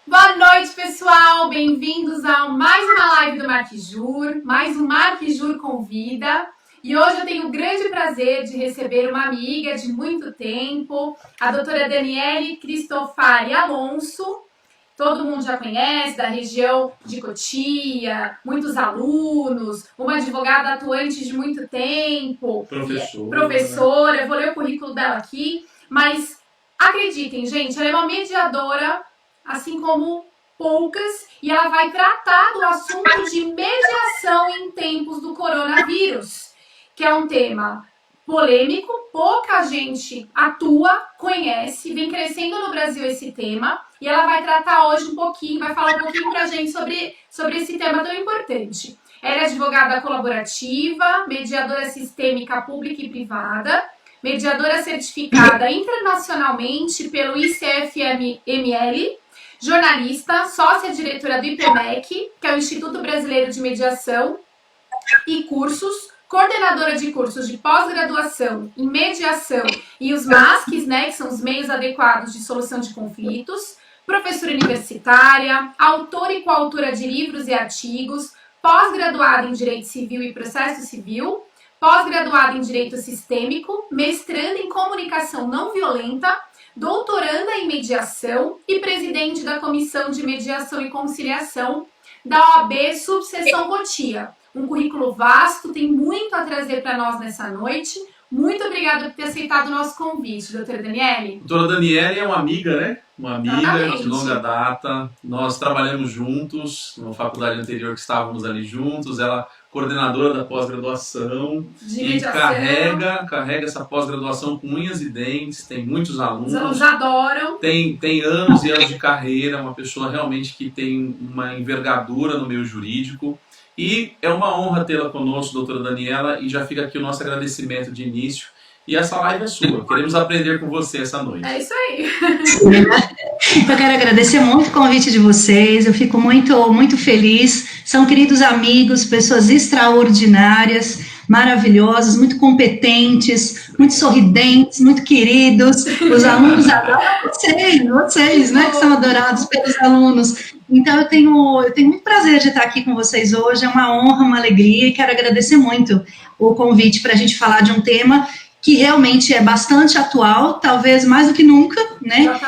Boa noite, pessoal! Bem-vindos a mais uma live do Marquijur, mais um Marquijur Convida. E hoje eu tenho o grande prazer de receber uma amiga de muito tempo, a doutora Daniele Cristofari Alonso. Todo mundo já conhece, da região de Cotia, muitos alunos, uma advogada atuante de muito tempo, professora. Eu vou ler o currículo dela aqui, mas acreditem, gente, ela é uma mediadora, assim como poucas, e ela vai tratar do assunto de mediação em tempos do coronavírus, que é um tema polêmico, pouca gente atua, conhece, vem crescendo no Brasil esse tema, e ela vai tratar hoje um pouquinho, vai falar um pouquinho pra gente sobre esse tema tão importante. Ela é advogada colaborativa, mediadora sistêmica pública e privada, mediadora certificada internacionalmente pelo ICFML, jornalista, sócia-diretora do IPMEC, que é o Instituto Brasileiro de Mediação e Cursos, coordenadora de cursos de pós-graduação em mediação e os MASCs, né, que são os meios adequados de solução de conflitos, professora universitária, autora e coautora de livros e artigos, pós-graduada em Direito Civil e Processo Civil, pós-graduada em Direito Sistêmico, mestranda em Comunicação Não Violenta, doutoranda em Mediação e presidente da Comissão de Mediação e Conciliação da OAB Subseção Cotia. Um currículo vasto, tem muito a trazer para nós nessa noite. Muito obrigada por ter aceitado o nosso convite, doutora Daniele. Doutora Daniele é uma amiga, né? Uma amiga de longa data. Nós trabalhamos juntos, na faculdade anterior que estávamos ali juntos. Ela coordenadora da pós-graduação e carrega essa pós-graduação com unhas e dentes, tem muitos alunos. Os alunos adoram. Tem anos e anos de carreira, uma pessoa realmente que tem uma envergadura no meio jurídico. E é uma honra tê-la conosco, doutora Daniela, e já fica aqui o nosso agradecimento de início. E essa live é sua, queremos aprender com você essa noite. É isso aí. Eu quero agradecer muito o convite de vocês, eu fico muito feliz. São queridos amigos, pessoas extraordinárias, maravilhosos, muito competentes, muito sorridentes, muito queridos. Os alunos adoram vocês, né, que são adorados pelos alunos. Então, eu tenho muito prazer de estar aqui com vocês hoje, é uma honra, uma alegria, e quero agradecer muito o convite para a gente falar de um tema que realmente é bastante atual, talvez mais do que nunca, né?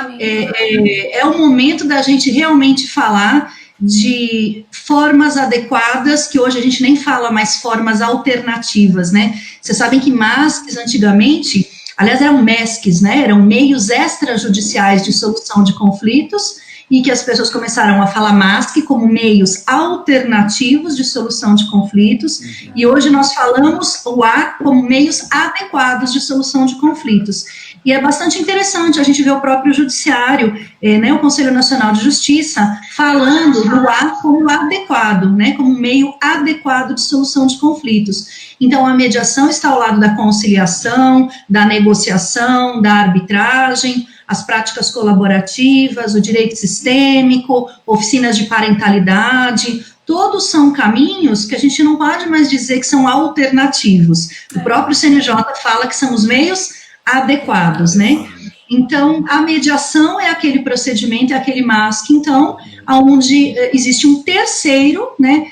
É o momento da gente realmente falar de formas adequadas, que hoje a gente nem fala mais formas alternativas, né? Vocês sabem que MASCs antigamente, aliás, eram MESCs, né? Eram meios extrajudiciais de solução de conflitos, e que as pessoas começaram a falar MASC como meios alternativos de solução de conflitos, e hoje nós falamos o A como meios adequados de solução de conflitos. E é bastante interessante a gente ver o próprio judiciário, né, o Conselho Nacional de Justiça, falando do A como adequado, né, como meio adequado de solução de conflitos. Então, a mediação está ao lado da conciliação, da negociação, da arbitragem, as práticas colaborativas, o direito sistêmico, oficinas de parentalidade, todos são caminhos que a gente não pode mais dizer que são alternativos. O próprio CNJ fala que são os meios adequados, né? Então, a mediação é aquele procedimento, é aquele MASC, então, onde existe um terceiro, né,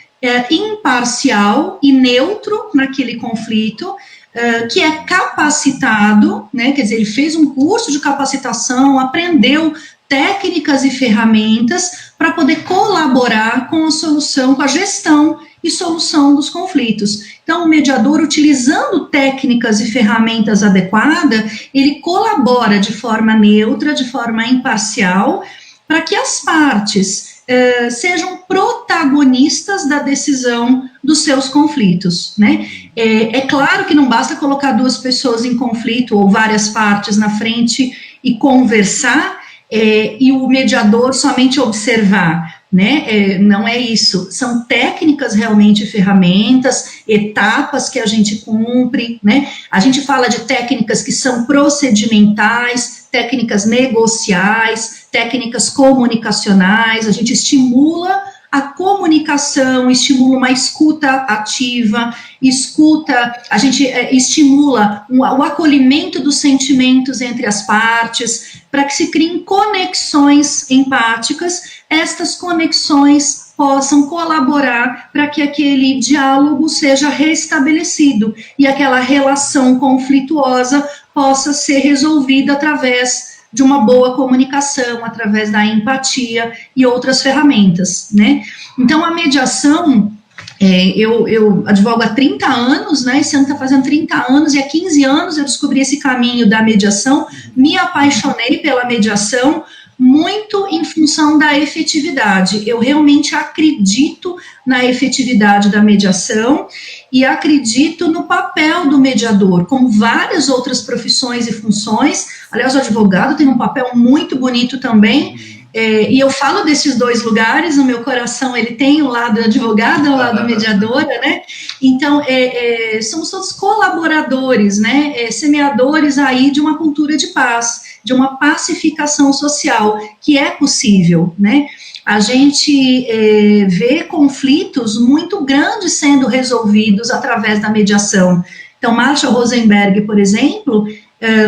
imparcial e neutro naquele conflito, que é capacitado, né, quer dizer, ele fez um curso de capacitação, aprendeu técnicas e ferramentas para poder colaborar com a solução, com a gestão e solução dos conflitos. Então, o mediador, utilizando técnicas e ferramentas adequadas, ele colabora de forma neutra, de forma imparcial, para que as partes sejam protagonistas da decisão dos seus conflitos, né? É claro que não basta colocar duas pessoas em conflito ou várias partes na frente e conversar, e o mediador somente observar, né? Não é isso, são técnicas realmente, ferramentas, etapas que a gente cumpre, né? A gente fala de técnicas que são procedimentais, técnicas negociais, técnicas comunicacionais, a gente estimula a comunicação, estimula uma escuta ativa, a gente estimula o acolhimento dos sentimentos entre as partes, para que se criem conexões empáticas. Estas conexões possam colaborar para que aquele diálogo seja restabelecido e aquela relação conflituosa possa ser resolvida através de uma boa comunicação, através da empatia e outras ferramentas, né? Então, a mediação, eu advogo há 30 anos, né? Esse ano está fazendo 30 anos, e há 15 anos eu descobri esse caminho da mediação, me apaixonei pela mediação, muito em função da efetividade. Eu realmente acredito na efetividade da mediação e acredito no papel do mediador, como várias outras profissões e funções. Aliás, o advogado tem um papel muito bonito também, e eu falo desses dois lugares, no meu coração ele tem o lado advogado e o lado mediadora, né? Então, somos todos colaboradores, né? Semeadores aí de uma cultura de paz, de uma pacificação social, que é possível, né? A gente vê conflitos muito grandes sendo resolvidos através da mediação. Então, Marshall Rosenberg, por exemplo,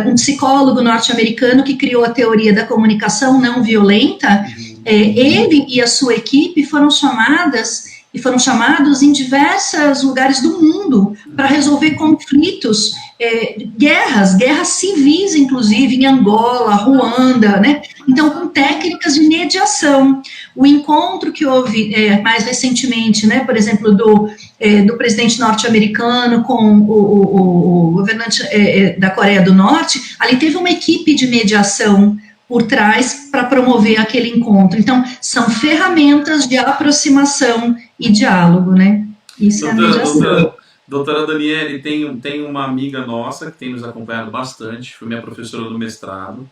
um psicólogo norte-americano que criou a teoria da comunicação não violenta, ele e a sua equipe foram chamados em diversos lugares do mundo para resolver conflitos, guerras civis, inclusive, em Angola, Ruanda, né? Então, com técnicas de mediação. O encontro que houve mais recentemente, né, por exemplo, do presidente norte-americano com o governante da Coreia do Norte, ali teve uma equipe de mediação por trás para promover aquele encontro. Então, são ferramentas de aproximação e diálogo, né? Isso é a mediação. Doutora Daniele, tem uma amiga nossa que tem nos acompanhado bastante, foi minha professora do mestrado,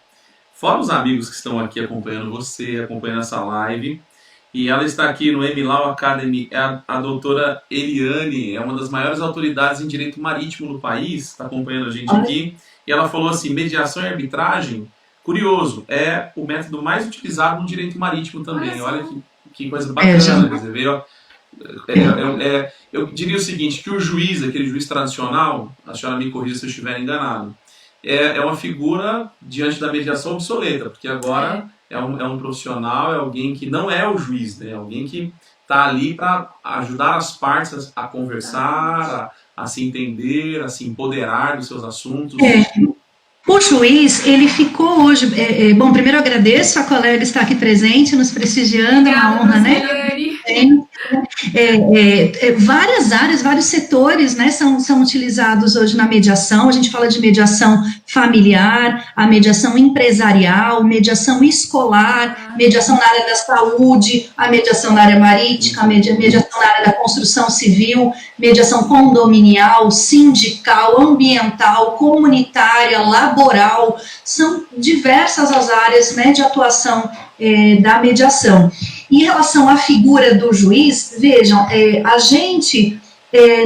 fora os amigos que estão aqui acompanhando você, acompanhando essa live, e ela está aqui no M-Law Academy, a doutora Eliane, é uma das maiores autoridades em direito marítimo do país, está acompanhando a gente aqui, e ela falou assim, mediação e arbitragem, curioso, é o método mais utilizado no direito marítimo também, olha que coisa bacana, quer dizer, veio... eu diria o seguinte, que o juiz, aquele juiz tradicional, a senhora me corrija se eu estiver enganado, é uma figura diante da mediação obsoleta, porque agora é um profissional, é alguém que não é o juiz, né? Alguém que está ali para ajudar as partes a conversar, a se entender, a se empoderar dos seus assuntos. O juiz, ele ficou hoje... bom, primeiro eu agradeço a colega estar aqui presente, nos prestigiando, é uma honra, né? Várias áreas, vários setores, né, são utilizados hoje na mediação. A gente fala de mediação familiar, a mediação empresarial, mediação escolar, mediação na área da saúde, a mediação na área marítima, a mediação na área da construção civil, mediação condominial, sindical, ambiental, comunitária, laboral. São diversas as áreas, né, de atuação da mediação. Em relação à figura do juiz, vejam, a gente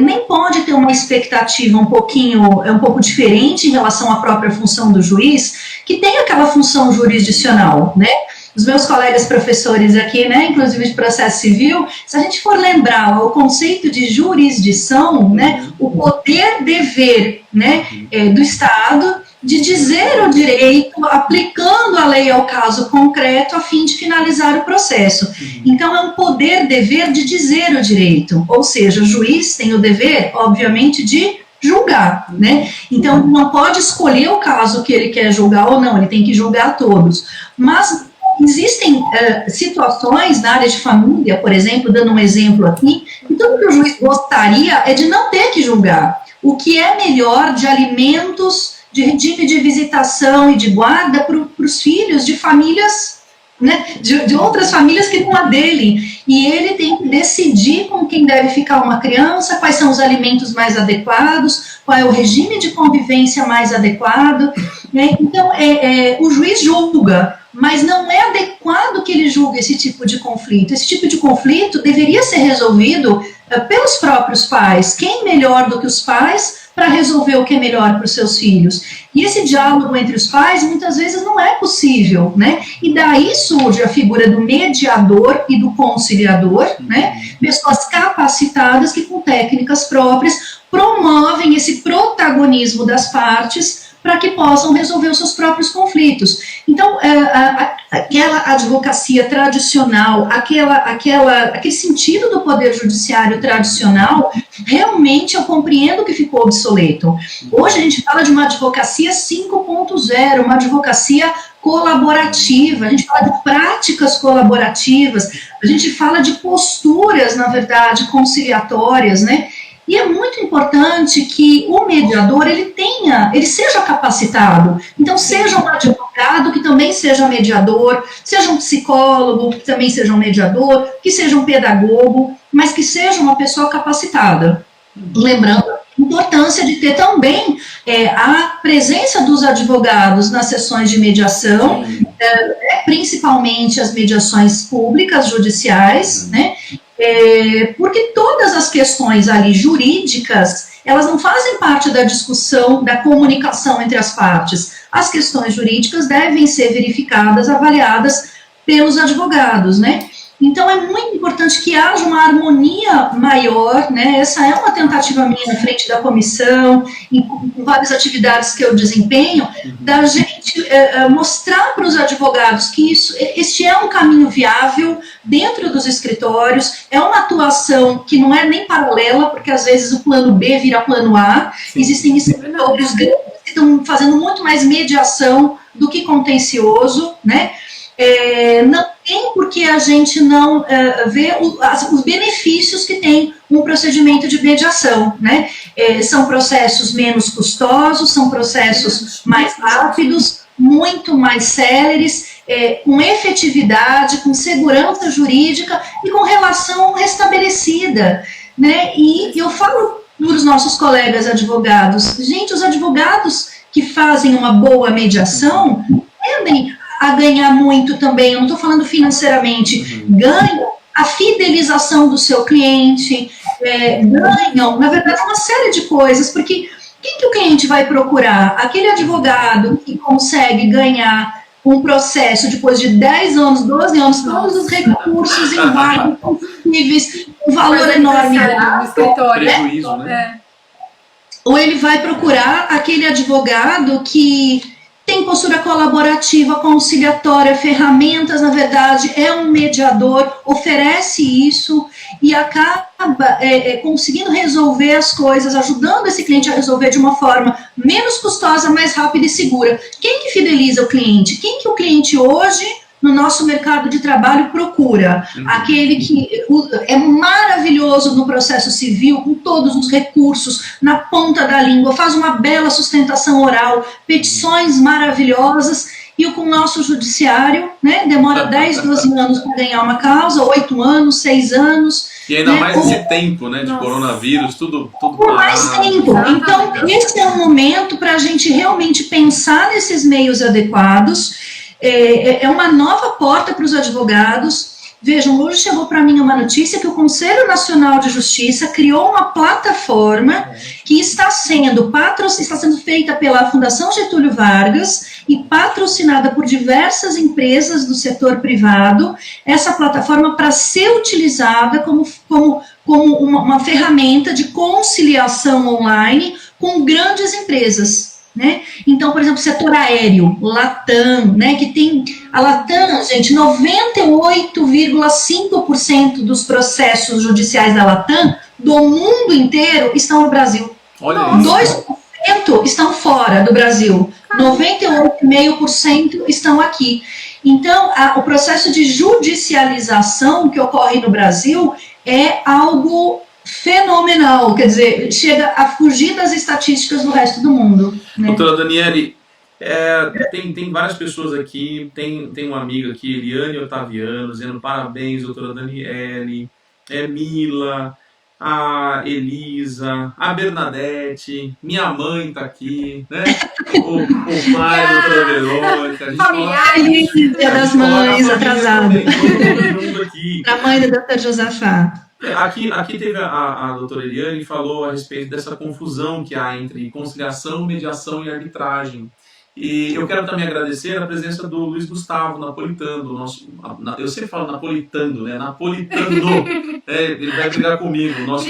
nem pode ter uma expectativa um pouco diferente em relação à própria função do juiz, que tem aquela função jurisdicional, né? Os meus colegas professores aqui, né, inclusive de processo civil, se a gente for lembrar o conceito de jurisdição, né, o poder-dever, né, do Estado de dizer o direito, aplicando a lei ao caso concreto, a fim de finalizar o processo. Então, é um poder-dever de dizer o direito, ou seja, o juiz tem o dever, obviamente, de julgar, né? Então, não pode escolher o caso que ele quer julgar ou não, ele tem que julgar todos. Mas existem situações na área de família, por exemplo, dando um exemplo aqui, então o que o juiz gostaria é de não ter que julgar. O que é melhor de alimentos, de regime de visitação e de guarda para os filhos de famílias, né, de outras famílias que não a dele, e ele tem que decidir com quem deve ficar uma criança, quais são os alimentos mais adequados, qual é o regime de convivência mais adequado, né? Então o juiz julga, mas não é adequado que ele julgue esse tipo de conflito. Esse tipo de conflito deveria ser resolvido pelos próprios pais. Quem melhor do que os pais para resolver o que é melhor para os seus filhos? E esse diálogo entre os pais muitas vezes não é possível, né? E daí surge a figura do mediador e do conciliador, né? Pessoas capacitadas que com técnicas próprias promovem esse protagonismo das partes para que possam resolver os seus próprios conflitos. Então, aquela advocacia tradicional, aquele sentido do poder judiciário tradicional, realmente eu compreendo que ficou obsoleto. Hoje a gente fala de uma advocacia 5.0, uma advocacia colaborativa, a gente fala de práticas colaborativas, a gente fala de posturas, na verdade, conciliatórias, né? E é muito importante que o mediador, ele seja capacitado. Então, seja um advogado que também seja mediador, seja um psicólogo que também seja um mediador, que seja um pedagogo, mas que seja uma pessoa capacitada. Lembrando a importância de ter também a presença dos advogados nas sessões de mediação, principalmente as mediações públicas, judiciais, né? Porque todas as questões ali jurídicas, elas não fazem parte da discussão, da comunicação entre as partes. As questões jurídicas devem ser verificadas, avaliadas pelos advogados, né? Então, é muito importante que haja uma harmonia maior, né? Essa é uma tentativa minha na frente da comissão, em várias atividades que eu desempenho, da gente mostrar para os advogados que este é um caminho viável dentro dos escritórios, é uma atuação que não é nem paralela, porque às vezes o plano B vira plano A, existem escritórios grandes que estão fazendo muito mais mediação do que contencioso, né? Não tem porque a gente não vê os benefícios que tem um procedimento de mediação, né? São processos menos custosos, são processos mais rápidos, muito mais céleres, com efetividade, com segurança jurídica e com relação restabelecida, né? E eu falo para os nossos colegas advogados, gente, os advogados que fazem uma boa mediação tendem a ganhar muito também, eu não estou falando financeiramente, ganham a fidelização do seu cliente, ganham, na verdade, uma série de coisas, porque quem que o cliente vai procurar? Aquele advogado que consegue ganhar um processo depois de 10 anos, 12 anos, todos os recursos em vários possíveis, um valor enorme. Prejuízo, né? Ou ele vai procurar aquele advogado que tem postura colaborativa, conciliatória, ferramentas, na verdade, é um mediador, oferece isso e acaba conseguindo resolver as coisas, ajudando esse cliente a resolver de uma forma menos custosa, mais rápida e segura. Quem que fideliza o cliente? Quem que o cliente hoje, no nosso mercado de trabalho, procura? Aquele que é maravilhoso no processo civil, com todos os recursos, na ponta da língua, faz uma bela sustentação oral, petições maravilhosas, e com o nosso judiciário, né, demora 10, 12 anos para ganhar uma causa, 8 anos, 6 anos. E ainda mais esse tempo, né, de coronavírus, tudo por mais tempo. Então, esse é o momento para a gente realmente pensar nesses meios adequados. É uma nova porta para os advogados. Vejam, hoje chegou para mim uma notícia que o Conselho Nacional de Justiça criou uma plataforma que está sendo feita pela Fundação Getúlio Vargas e patrocinada por diversas empresas do setor privado, essa plataforma para ser utilizada como uma ferramenta de conciliação online com grandes empresas. Né? Então, por exemplo, setor aéreo, Latam, né, que tem a Latam, gente, 98,5% dos processos judiciais da Latam do mundo inteiro estão no Brasil. Olha 2% estão fora do Brasil, 98,5% estão aqui. Então, o processo de judicialização que ocorre no Brasil é algo fenomenal, quer dizer, chega a fugir das estatísticas do resto do mundo. Né? Doutora Daniele, tem várias pessoas aqui, tem uma amiga aqui, Eliane Otaviano, dizendo parabéns, doutora Daniele, Mila, a Elisa, a Bernadette, minha mãe tá aqui, né? O pai, a doutora Verônica, a gente Feliz Dia das Mães, atrasado. Todo mundo aqui. A mãe do Dr. Josafá. Aqui teve a doutora Eliane que falou a respeito dessa confusão que há entre conciliação, mediação e arbitragem. E eu quero também agradecer a presença do Luiz Gustavo Napolitano, eu sempre falo Napolitano, né? Napolitano, ele vai brigar comigo, nosso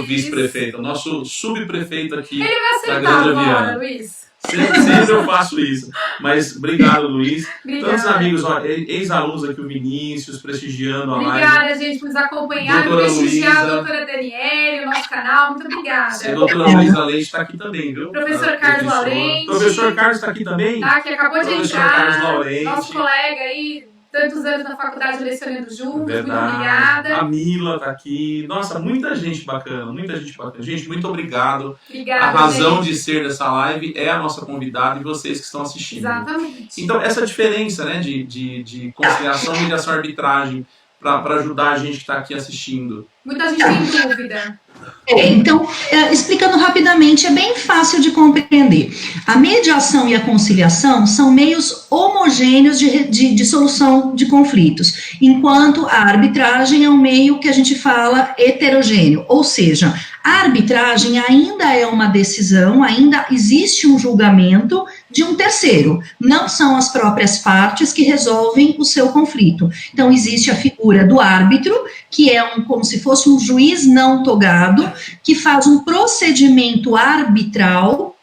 vice-prefeito, o nosso subprefeito aqui. Ele vai acertar da Grande agora, Aviana. Luiz. Sempre eu faço isso. Mas obrigado, Luiz. Obrigada. Tantos amigos, ex-alunos aqui, o Vinícius, prestigiando a live. Obrigada, gente, por nos acompanhar, por prestigiar a doutora Daniele, o nosso canal. Muito obrigada. A doutora Luísa Leite está aqui também, viu? Professor Carlos Laurenti. Professor Carlos está aqui também? Tá, que acabou de Professor entrar. Carlos Laurenti. Nosso colega aí, tantos anos na faculdade lecionando juntos. Verdade. Muito obrigada. A Mila está aqui. Nossa, muita gente bacana, muita gente bacana. Gente, muito obrigado. Obrigada, a razão gente. de ser dessa live é a nossa convidada e vocês que estão assistindo. Exatamente. Então, essa diferença, né, de conciliação, mediação e arbitragem para ajudar a gente que está aqui assistindo. Muita gente tem dúvida. Então, explicando rapidamente, é bem fácil de compreender. A mediação e a conciliação são meios homogêneos de solução de conflitos, enquanto a arbitragem é um meio que a gente fala heterogêneo, ou seja, a arbitragem ainda é uma decisão, ainda existe um julgamento de um terceiro, não são as próprias partes que resolvem o seu conflito. Então, existe a figura do árbitro, que é como se fosse um juiz não togado, que faz um procedimento arbitral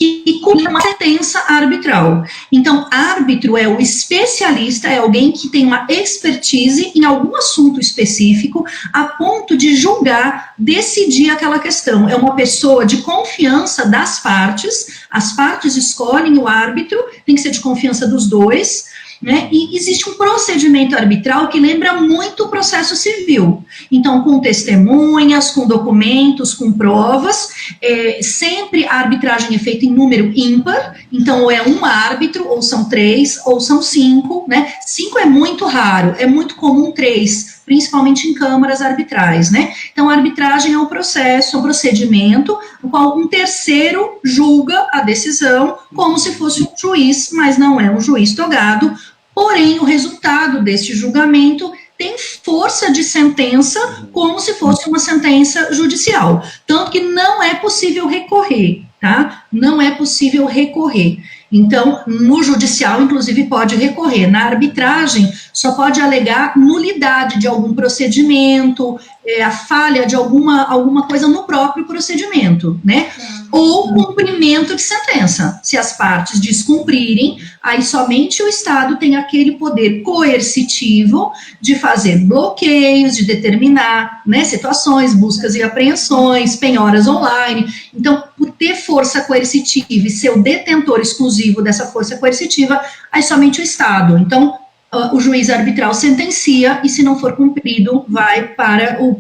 e cumpre uma sentença arbitral. Então, árbitro é o especialista, é alguém que tem uma expertise em algum assunto específico, a ponto de julgar, decidir aquela questão. É uma pessoa de confiança das partes, as partes escolhem o árbitro, tem que ser de confiança dos dois, né? E existe um procedimento arbitral que lembra muito o processo civil. Então, com testemunhas, com documentos, com provas, sempre a arbitragem é feita em número ímpar, então ou é um árbitro, ou são 3, ou são 5, né? 5 é muito raro, é muito comum 3, principalmente em câmaras arbitrais, né? Então, a arbitragem é um processo, um procedimento, no qual um terceiro julga a decisão como se fosse um juiz, mas não é um juiz togado. Porém, o resultado deste julgamento tem força de sentença, como se fosse uma sentença judicial. Tanto que não é possível recorrer, tá? Não é possível recorrer. Então, no judicial, inclusive, pode recorrer. Na arbitragem, só pode alegar nulidade de algum procedimento, a falha de alguma coisa no próprio procedimento, né? Ou cumprimento de sentença. Se as partes descumprirem, aí somente o Estado tem aquele poder coercitivo de fazer bloqueios, de determinar, né, situações, buscas e apreensões, penhoras online. Então, por ter força coercitiva e ser o detentor exclusivo dessa força coercitiva, aí somente o Estado. Então, o juiz arbitral sentencia e, se não for cumprido, vai para o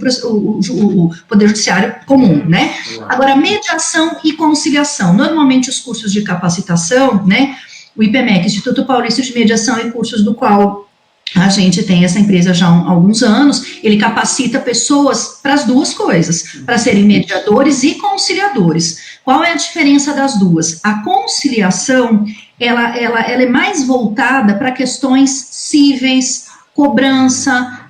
Poder Judiciário comum, né? Agora, mediação e conciliação. Normalmente, os cursos de capacitação, né, o IPMEC, Instituto Paulista de Mediação e Cursos, do qual a gente tem essa empresa já há alguns anos, ele capacita pessoas para as duas coisas, para serem mediadores e conciliadores. Qual é a diferença das duas? A conciliação, ela é mais voltada para questões cíveis, cobrança,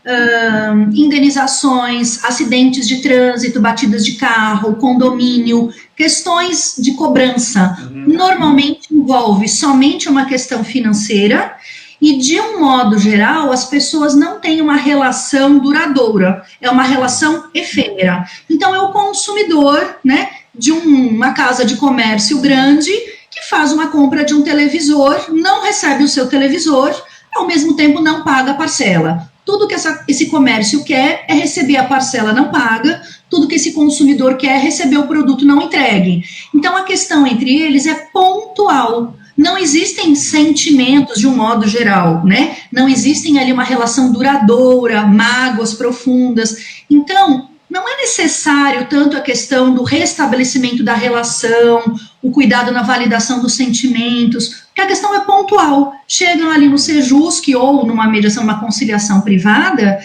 indenizações, acidentes de trânsito, batidas de carro, condomínio, questões de cobrança. Normalmente envolve somente uma questão financeira e, de um modo geral, as pessoas não têm uma relação duradoura, é uma relação efêmera. Então, é o consumidor, né, de uma casa de comércio grande que faz uma compra de um televisor, não recebe o seu televisor, ao mesmo tempo não paga a parcela. Tudo que esse comércio quer é receber a parcela não paga, tudo que esse consumidor quer é receber o produto não entregue. Então, a questão entre eles é pontual. Não existem sentimentos de um modo geral, né? Não existem ali uma relação duradoura, mágoas profundas. Então, não é necessário tanto a questão do restabelecimento da relação, o cuidado na validação dos sentimentos, porque a questão é pontual. Chegam ali no Sejusc ou numa mediação, numa conciliação privada,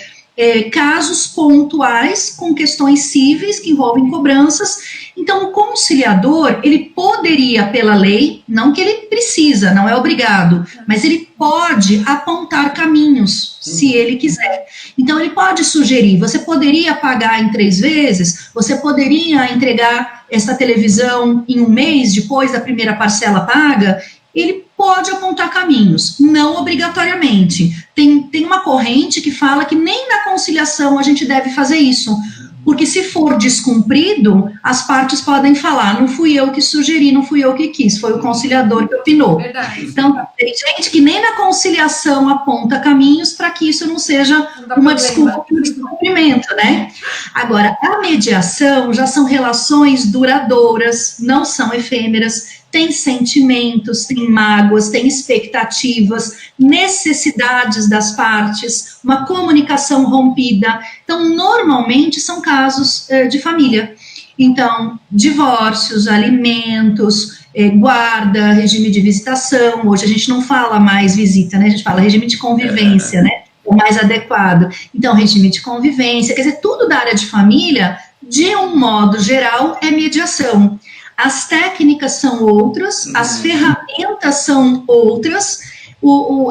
casos pontuais com questões cíveis que envolvem cobranças. Então, o conciliador, ele poderia, pela lei, não que ele precisa, não é obrigado, mas ele pode apontar caminhos, se ele quiser. Então, ele pode sugerir, você poderia pagar em 3 vezes, você poderia entregar essa televisão em 1 mês, depois da primeira parcela paga. Ele pode apontar caminhos, não obrigatoriamente. Tem uma corrente que fala que nem na conciliação a gente deve fazer isso, porque se for descumprido, as partes podem falar, não fui eu que sugeri, não fui eu que quis, foi o conciliador que opinou. Verdade. Então, tem gente que nem na conciliação aponta caminhos para que isso não seja uma desculpa para o descumprimento, né? Agora, a mediação já são relações duradouras, não são efêmeras, tem sentimentos, tem mágoas, tem expectativas, necessidades das partes, uma comunicação rompida. Então, normalmente são casos de família. Então, divórcios, alimentos, guarda, regime de visitação. Hoje a gente não fala mais visita, né? A gente fala regime de convivência, né? O mais adequado. Então, regime de convivência, quer dizer, tudo da área de família, de um modo geral, é mediação. As técnicas são outras, as ferramentas são outras,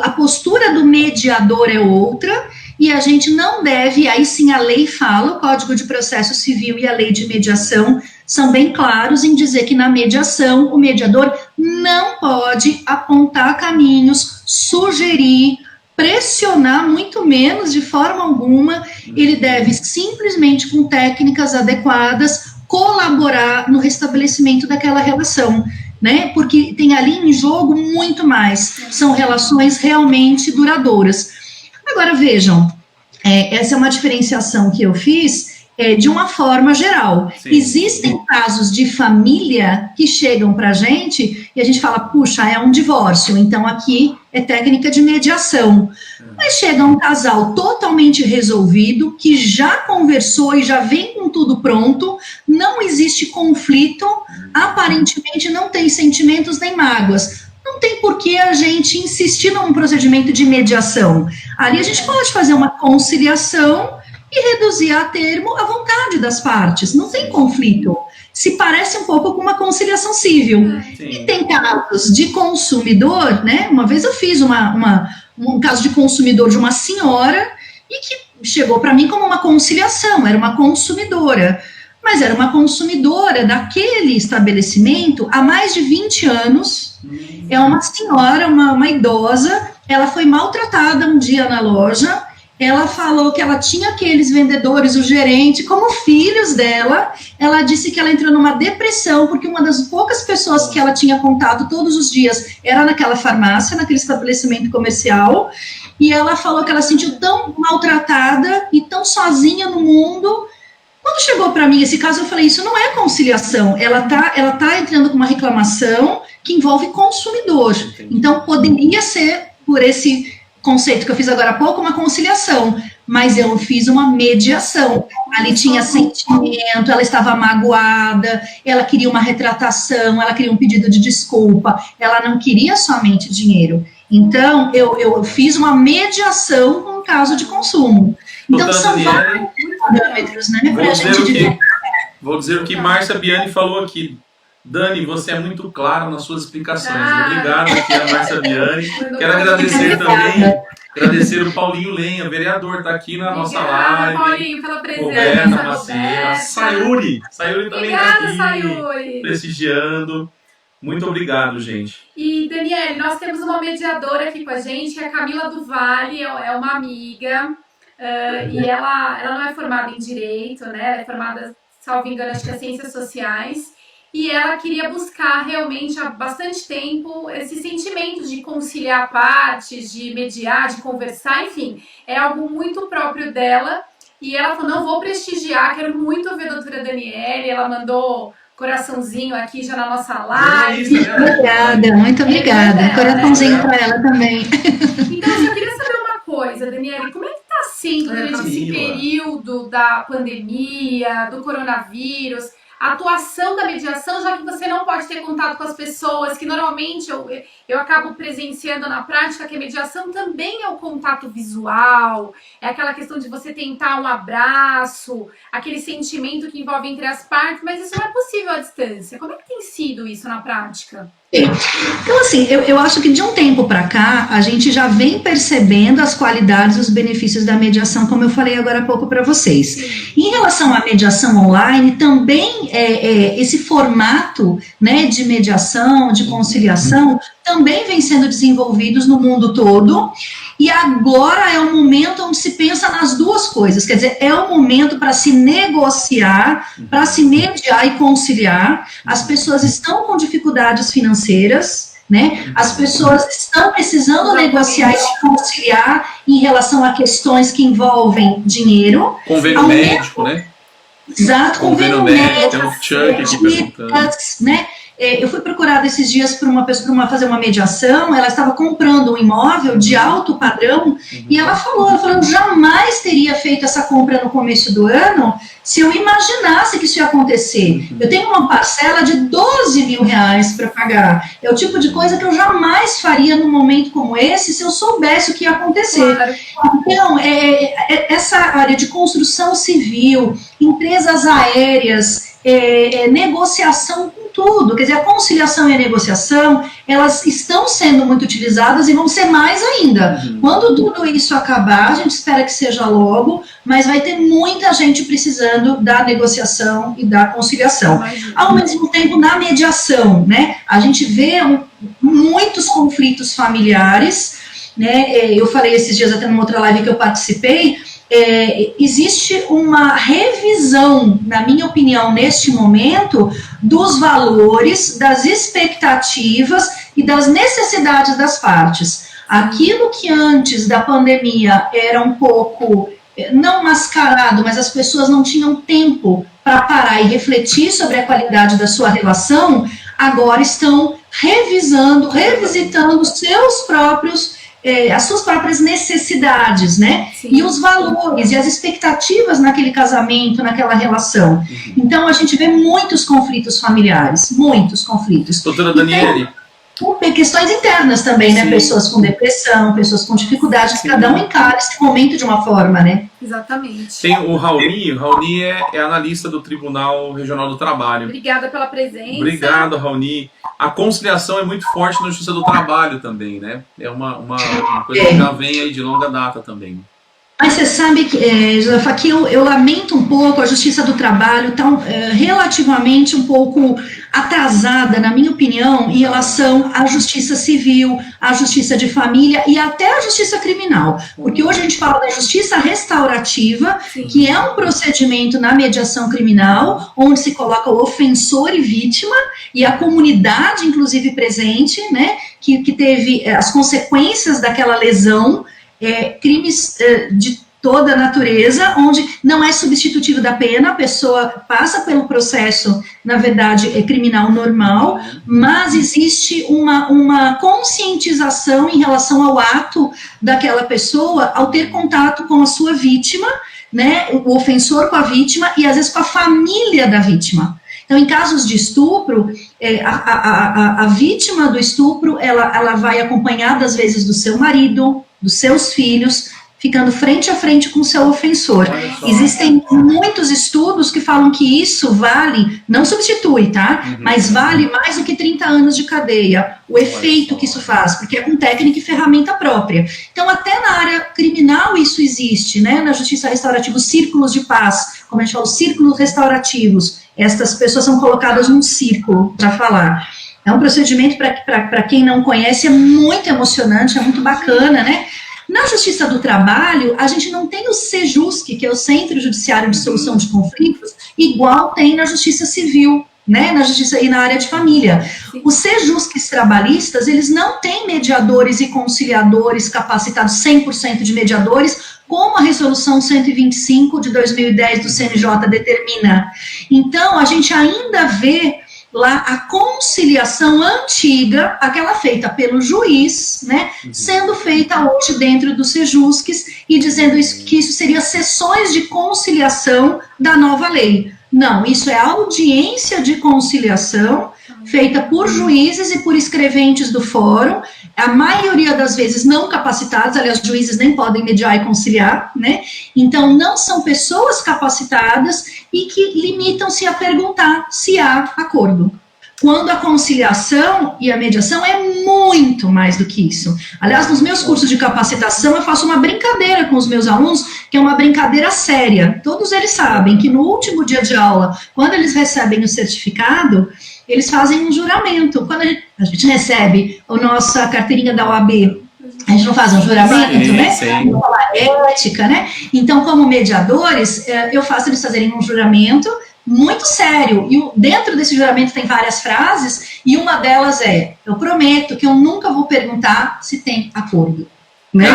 a postura do mediador é outra, e a gente não deve, aí sim a lei fala, o Código de Processo Civil e a lei de mediação são bem claros em dizer que na mediação o mediador não pode apontar caminhos, sugerir, pressionar, muito menos de forma alguma. Ele deve simplesmente, com técnicas adequadas, colaborar no restabelecimento daquela relação, né? Porque tem ali em jogo muito mais, são relações realmente duradouras. Agora vejam, essa é uma diferenciação que eu fiz de uma forma geral. Sim. Existem casos de família que chegam para a gente e a gente fala, puxa, é um divórcio, então aqui é técnica de mediação. Mas chega um casal totalmente resolvido, que já conversou e já vem com tudo pronto, não existe conflito, aparentemente não tem sentimentos nem mágoas. Não tem por que a gente insistir num procedimento de mediação. Ali a gente pode fazer uma conciliação e reduzir a termo a vontade das partes. Não tem conflito. Se parece um pouco com uma conciliação civil. Sim. E tem casos de consumidor, né? Uma vez eu fiz um caso de consumidor de uma senhora e que chegou para mim como uma conciliação, era uma consumidora. Mas era uma consumidora daquele estabelecimento há mais de 20 anos. É uma senhora, uma idosa, ela foi maltratada um dia na loja. Ela falou que ela tinha aqueles vendedores, o gerente, como filhos dela. Ela disse que ela entrou numa depressão, porque uma das poucas pessoas que ela tinha contato todos os dias era naquela farmácia, naquele estabelecimento comercial. E ela falou que ela se sentiu tão maltratada e tão sozinha no mundo. Quando chegou para mim esse caso, eu falei, isso não é conciliação. Ela tá entrando com uma reclamação que envolve consumidor. Então, poderia ser, por esse conceito que eu fiz agora há pouco, uma conciliação, mas eu fiz uma mediação. Ali tinha sentimento, ela estava magoada, ela queria uma retratação, ela queria um pedido de desculpa, ela não queria somente dinheiro. Então, eu fiz uma mediação com um caso de consumo. Então, são vários parâmetros, né, para a gente dizer. Vou dizer o que Márcia Biani falou aqui. Dani, você é muito clara nas suas explicações. Obrigado aqui a Márcia Biani. Quero agradecer também, agradecer o Paulinho Lenha, vereador, está aqui na nossa live. Paulinho, pela presença. Roberta Maceira, Sayuri também está aqui, Sayuri, prestigiando. Muito obrigado, gente. E, Daniele, nós temos uma mediadora aqui com a gente, a Camila do Vale, é uma amiga, e ela não é formada em Direito, né? Ela é formada, salvo engano, acho que é Ciências Sociais. E ela queria buscar realmente há bastante tempo esse sentimento de conciliar partes, de mediar, de conversar, enfim. É algo muito próprio dela. E ela falou, não, vou prestigiar, quero muito ouvir a doutora Daniele. Ela mandou coraçãozinho aqui já na nossa live. Obrigada, muito obrigada. Coraçãozinho para ela também. Então, eu só queria saber uma coisa, Daniele, como é que está sendo durante esse período da pandemia, do coronavírus? a atuação da mediação, já que você não pode ter contato com as pessoas, que normalmente eu acabo presenciando na prática que a mediação também é o contato visual, é aquela questão de você tentar um abraço, aquele sentimento que envolve entre as partes, mas isso não é possível à distância. Como é que tem sido isso na prática? Então, assim, eu acho que de um tempo para cá, a gente já vem percebendo as qualidades e os benefícios da mediação, como eu falei agora há pouco para vocês. Sim. Em relação à mediação online, também esse formato, né, de mediação, de conciliação, também vem sendo desenvolvidos no mundo todo, e agora é o momento onde se pensa nas duas coisas, quer dizer, é o momento para se negociar, para se mediar e conciliar. As pessoas estão com dificuldades financeiras, né? As pessoas estão precisando negociar e se conciliar em relação a questões que envolvem dinheiro. Convênio médico, né? Exato, convênio médico, tem um Chuck aqui perguntando. Né? Eu fui procurada esses dias por uma pessoa para fazer uma mediação. Ela estava comprando um imóvel de alto padrão e ela falou, eu jamais teria feito essa compra no começo do ano se eu imaginasse que isso ia acontecer. Eu tenho uma parcela de 12 mil reais para pagar. É o tipo de coisa que eu jamais faria num momento como esse se eu soubesse o que ia acontecer. Claro. Então, essa área de construção civil, empresas aéreas, negociação com tudo, quer dizer, a conciliação e a negociação, elas estão sendo muito utilizadas e vão ser mais ainda. Quando tudo isso acabar, a gente espera que seja logo, mas vai ter muita gente precisando da negociação e da conciliação. Ao mesmo tempo, na mediação, né, a gente vê muitos conflitos familiares, né, eu falei esses dias até numa outra live que eu participei, existe uma revisão, na minha opinião, neste momento, dos valores, das expectativas e das necessidades das partes. Aquilo que antes da pandemia era um pouco, não mascarado, mas as pessoas não tinham tempo para parar e refletir sobre a qualidade da sua relação, agora estão revisitando seus próprios as suas próprias necessidades, né? Sim. E os valores e as expectativas naquele casamento, naquela relação. Então, a gente vê muitos conflitos familiares, muitos conflitos. Doutora Daniele. Tem questões internas também, né? Sim. Pessoas com depressão, pessoas com dificuldades, cada um encara esse momento de uma forma, né? Exatamente. Tem o Raoni é analista do Tribunal Regional do Trabalho. Obrigada pela presença. Obrigado, Raoni. A conciliação é muito forte na Justiça do Trabalho também, né? É uma coisa que já vem aí de longa data também. Mas você sabe que, Josefa, que eu lamento um pouco a Justiça do Trabalho tão relativamente um pouco atrasada, na minha opinião, em relação à Justiça Civil, à Justiça de Família e até à Justiça Criminal. Porque hoje a gente fala da Justiça Restaurativa, sim, que é um procedimento na mediação criminal, onde se coloca o ofensor e vítima, e a comunidade, inclusive, presente, né, que teve as consequências daquela lesão, crimes de toda a natureza, onde não é substitutivo da pena, a pessoa passa pelo processo, na verdade, criminal normal, mas existe uma conscientização em relação ao ato daquela pessoa ao ter contato com a sua vítima, né, o ofensor com a vítima e, às vezes, com a família da vítima. Então, em casos de estupro, a vítima do estupro, ela vai acompanhada, às vezes, do seu marido, dos seus filhos, ficando frente a frente com o seu ofensor. Existem muitos estudos que falam que isso vale, não substitui, tá? Mas vale mais do que 30 anos de cadeia, o efeito que isso faz, porque é com técnica e ferramenta própria. Então, até na área criminal isso existe, né? Na Justiça Restaurativa, os círculos de paz, como a gente fala, os círculos restaurativos. Estas pessoas são colocadas num círculo para falar. É um procedimento, para quem não conhece, é muito emocionante, é muito bacana, né? Na Justiça do Trabalho, a gente não tem o Sejusc, que é o Centro Judiciário de Solução de Conflitos, igual tem na Justiça Civil, né? Na Justiça e na área de família. Os Sejuscs trabalhistas, eles não têm mediadores e conciliadores capacitados, 100% de mediadores, como a Resolução 125 de 2010 do CNJ determina. Então, a gente ainda vê lá a conciliação antiga, aquela feita pelo juiz, né, sendo feita hoje dentro dos Sejuscs e dizendo que isso seria sessões de conciliação da nova lei. Não, isso é audiência de conciliação feita por juízes e por escreventes do fórum, a maioria das vezes não capacitados, aliás, juízes nem podem mediar e conciliar, né? Então, não são pessoas capacitadas e que limitam-se a perguntar se há acordo. Quando a conciliação e a mediação é muito mais do que isso. Aliás, nos meus cursos de capacitação, eu faço uma brincadeira com os meus alunos, que é uma brincadeira séria. Todos eles sabem que no último dia de aula, quando eles recebem o certificado, eles fazem um juramento. Quando a gente recebe a nossa carteirinha da OAB, a gente não faz um juramento, né? Não fala ética, né? Então, como mediadores, eu faço eles fazerem um juramento muito sério, e dentro desse juramento tem várias frases, e uma delas é: eu prometo que eu nunca vou perguntar se tem acordo, né?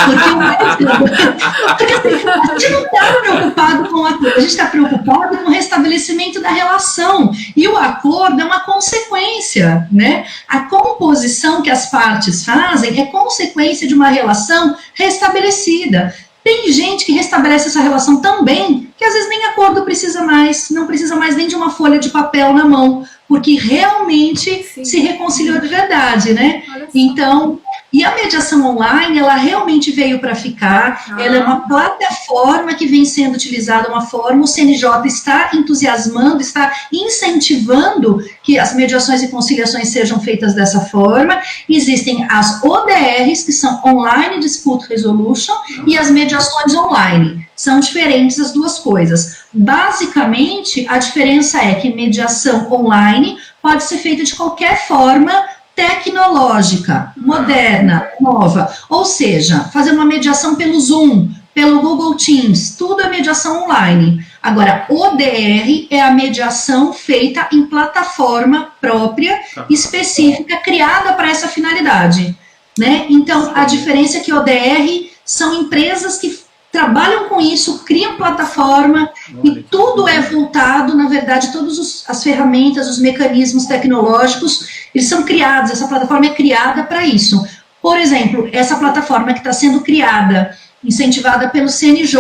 Porque a gente não está preocupado com o acordo, a gente está preocupado com o restabelecimento da relação, e o acordo é uma consequência, né? A composição que as partes fazem é consequência de uma relação restabelecida. Tem gente que restabelece essa relação tão bem que às vezes nem acordo precisa mais, não precisa mais nem de uma folha de papel na mão, porque realmente se reconciliou de verdade, né? Então, e a mediação online, ela realmente veio para ficar, ela é uma plataforma que vem sendo utilizada, uma forma, o CNJ está entusiasmando, está incentivando que as mediações e conciliações sejam feitas dessa forma. Existem as ODRs, que são Online Dispute Resolution, e as mediações online. São diferentes as duas coisas. Basicamente, a diferença é que mediação online pode ser feita de qualquer forma tecnológica, moderna, nova. Ou seja, fazer uma mediação pelo Zoom, pelo Google Teams, tudo é mediação online. Agora, ODR é a mediação feita em plataforma própria, específica, criada para essa finalidade, né? Então, a diferença é que ODR são empresas que trabalham com isso, criam plataforma, e tudo é voltado, na verdade, todas as ferramentas, os mecanismos tecnológicos, eles são criados, essa plataforma é criada para isso. Por exemplo, essa plataforma que está sendo criada, incentivada pelo CNJ,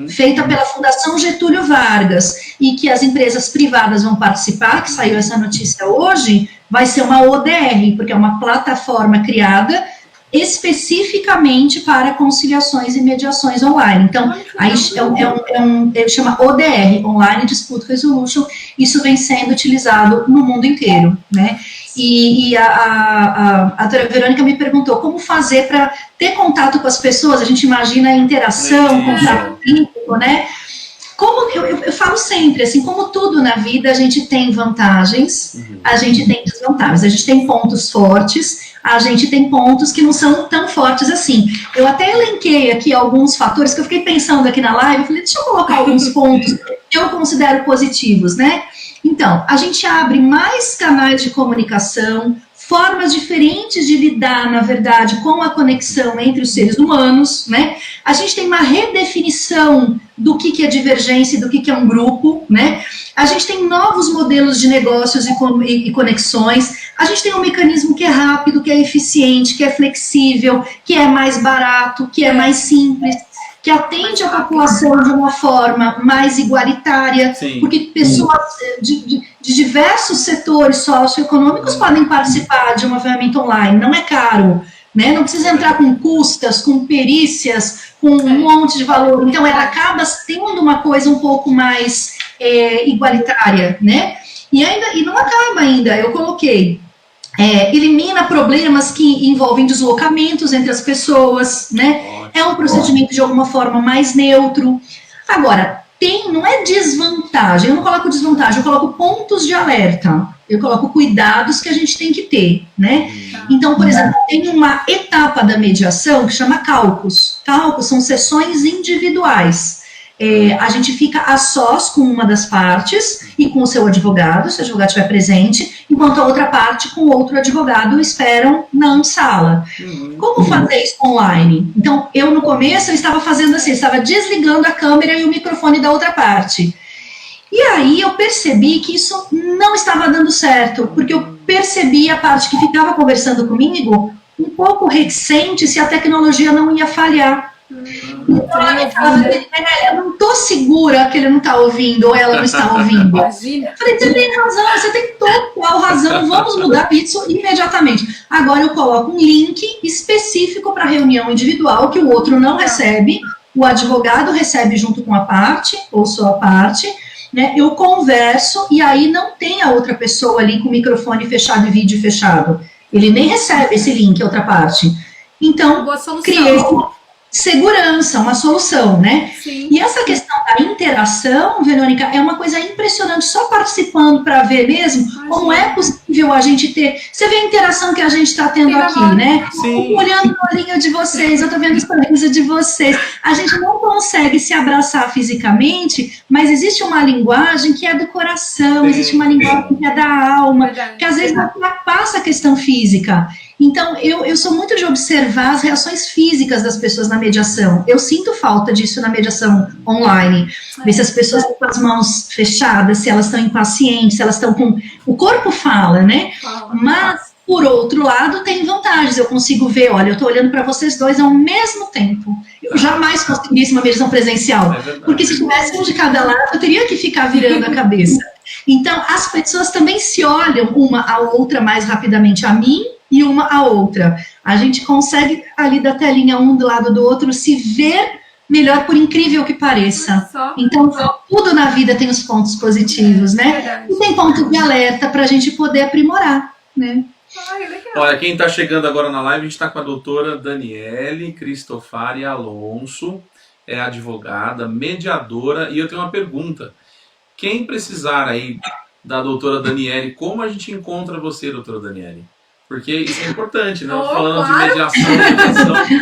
feita pela Fundação Getúlio Vargas, e que as empresas privadas vão participar, que saiu essa notícia hoje, vai ser uma ODR, porque é uma plataforma criada especificamente para conciliações e mediações online. Então, aí chama ODR, Online Dispute Resolution, isso vem sendo utilizado no mundo inteiro, né? E a doutora Verônica me perguntou como fazer para ter contato com as pessoas, a gente imagina a interação, contato físico, né? Como eu falo sempre, assim, como tudo na vida, a gente tem vantagens, a gente tem desvantagens, a gente tem pontos fortes, a gente tem pontos que não são tão fortes assim. Eu até elenquei aqui alguns fatores que eu fiquei pensando aqui na live, eu falei, deixa eu colocar alguns pontos que eu considero positivos, né? Então, a gente abre mais canais de comunicação, formas diferentes de lidar, na verdade, com a conexão entre os seres humanos, né? A gente tem uma redefinição do que é divergência e do que é um grupo, né? A gente tem novos modelos de negócios e conexões, a gente tem um mecanismo que é rápido, que é eficiente, que é flexível, que é mais barato, que é mais simples, que atende a população de uma forma mais igualitária, porque pessoas de diversos setores socioeconômicos podem participar de uma ferramenta online, não é caro, né? Não precisa entrar com custas, com perícias, com um monte de valor, então ela acaba tendo uma coisa um pouco mais igualitária, né? E não acaba ainda, eu coloquei, elimina problemas que envolvem deslocamentos entre as pessoas, né? É um procedimento de alguma forma mais neutro. Agora, não é desvantagem, eu não coloco desvantagem, eu coloco pontos de alerta, eu coloco cuidados que a gente tem que ter, né? Então, por exemplo, tem uma etapa da mediação que chama caucus. Caucus são sessões individuais. A gente fica a sós com uma das partes e com o seu advogado, se o advogado estiver presente, enquanto a outra parte com outro advogado esperam na sala. Como fazer isso online? Então, eu no começo eu estava fazendo assim, estava desligando a câmera e o microfone da outra parte. E aí eu percebi que isso não estava dando certo, porque eu percebi a parte que ficava conversando comigo um pouco reticente se a tecnologia não ia falhar. Então, ela fala, eu não estou segura que ele não está ouvindo ou ela não está ouvindo. Imagina. Eu falei, você tem razão, você tem total razão, vamos mudar isso imediatamente. Agora eu coloco um link específico para reunião individual que o outro não recebe, o advogado recebe junto com a parte, ou só a parte, né? Eu converso e aí não tem a outra pessoa ali com o microfone fechado e vídeo fechado. Ele nem recebe esse link, a outra parte. Então, criei segurança, uma solução, né? Sim. E essa questão da interação, Verônica, é uma coisa impressionante, só participando para ver mesmo como é possível a gente ter. Você vê a interação que a gente está tendo aqui, né? Sim. Olhando no olhinho de vocês, eu estou vendo o sorriso de vocês. A gente não consegue se abraçar fisicamente, mas existe uma linguagem que é do coração, existe uma linguagem que é da alma, que às vezes não passa a questão física. Então, eu sou muito de observar as reações físicas das pessoas na mediação. Eu sinto falta disso na mediação online. Ver se as pessoas estão com as mãos fechadas, se elas estão impacientes, se elas estão com... O corpo fala, né? Mas, por outro lado, tem vantagens. Eu consigo ver, olha, eu estou olhando para vocês dois ao mesmo tempo. Eu jamais conseguiria uma mediação presencial. Porque se tivesse um de cada lado, eu teria que ficar virando a cabeça. Então, as pessoas também se olham uma a outra mais rapidamente a mim, e uma a outra. A gente consegue, ali da telinha um do lado do outro, se ver melhor, por incrível que pareça. Então, tudo na vida tem os pontos positivos, né? E tem ponto de alerta para a gente poder aprimorar, né? Olha, quem está chegando agora na live, a gente está com a doutora Daniele Cristofari Alonso, é advogada, mediadora, e eu tenho uma pergunta. Quem precisar aí da doutora Daniele, como a gente encontra você, doutora Daniele? Porque isso é importante, né? Falando de mediação,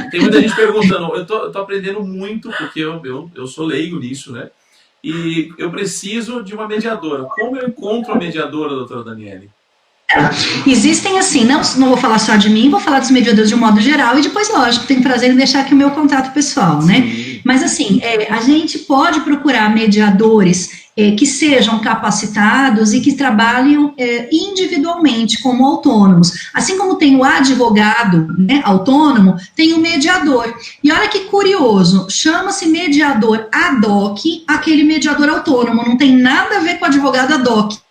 tem muita gente perguntando, eu tô aprendendo muito, porque eu sou leigo nisso, né? E eu preciso de uma mediadora. Como eu encontro a mediadora, doutora Daniele? Existem assim, não vou falar só de mim, vou falar dos mediadores de um modo geral e depois, lógico, tenho prazer em deixar aqui o meu contato pessoal, né? Sim. Mas assim, a gente pode procurar mediadores que sejam capacitados e que trabalhem individualmente, como autônomos. Assim como tem o advogado, né, autônomo, tem o mediador. E olha que curioso, chama-se mediador ad hoc, aquele mediador autônomo, não tem nada a ver com o advogado ad hoc,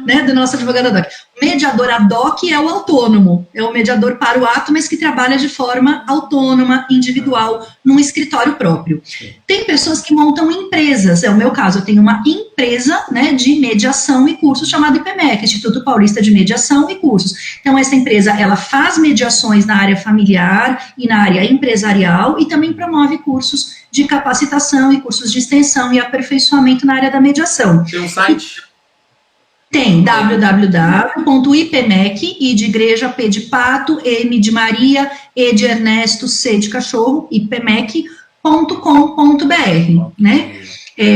né, do nosso advogado ad hoc. O mediador ad hoc é o autônomo, é o mediador para o ato, mas que trabalha de forma autônoma, individual, num escritório próprio. Tem pessoas que montam empresas, é o meu caso, eu tenho uma empresa, né, de mediação e cursos chamada IPMEC, Instituto Paulista de Mediação e Cursos. Então, essa empresa, ela faz mediações na área familiar e na área empresarial e também promove cursos de capacitação e cursos de extensão e aperfeiçoamento na área da mediação. Tem um site? Tem www.ipmec, I de igreja, P de pato, M de Maria, E de Ernesto, C de cachorro, ipmec.com.br, né?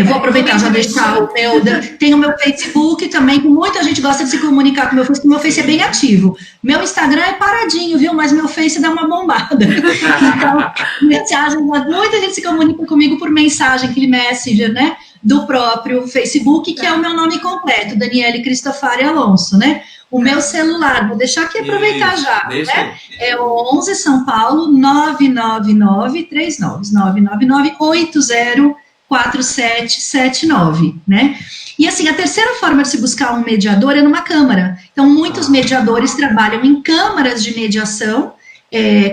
Vou aproveitar já deixar o meu... Tem o meu Facebook também, que muita gente gosta de se comunicar com o meu Face, porque o meu Face é bem ativo. Meu Instagram é paradinho, viu? Mas meu Face dá uma bombada. Então, mensagem, muita gente se comunica comigo por mensagem, aquele Messenger, né? Do próprio Facebook, que é o meu nome completo, Daniele Cristofari Alonso, né? O meu celular, vou deixar aqui aproveitar já, né? É o 11 São Paulo 999-39 né? E assim, a terceira forma de se buscar um mediador é numa câmara. Então, muitos mediadores trabalham em câmaras de mediação,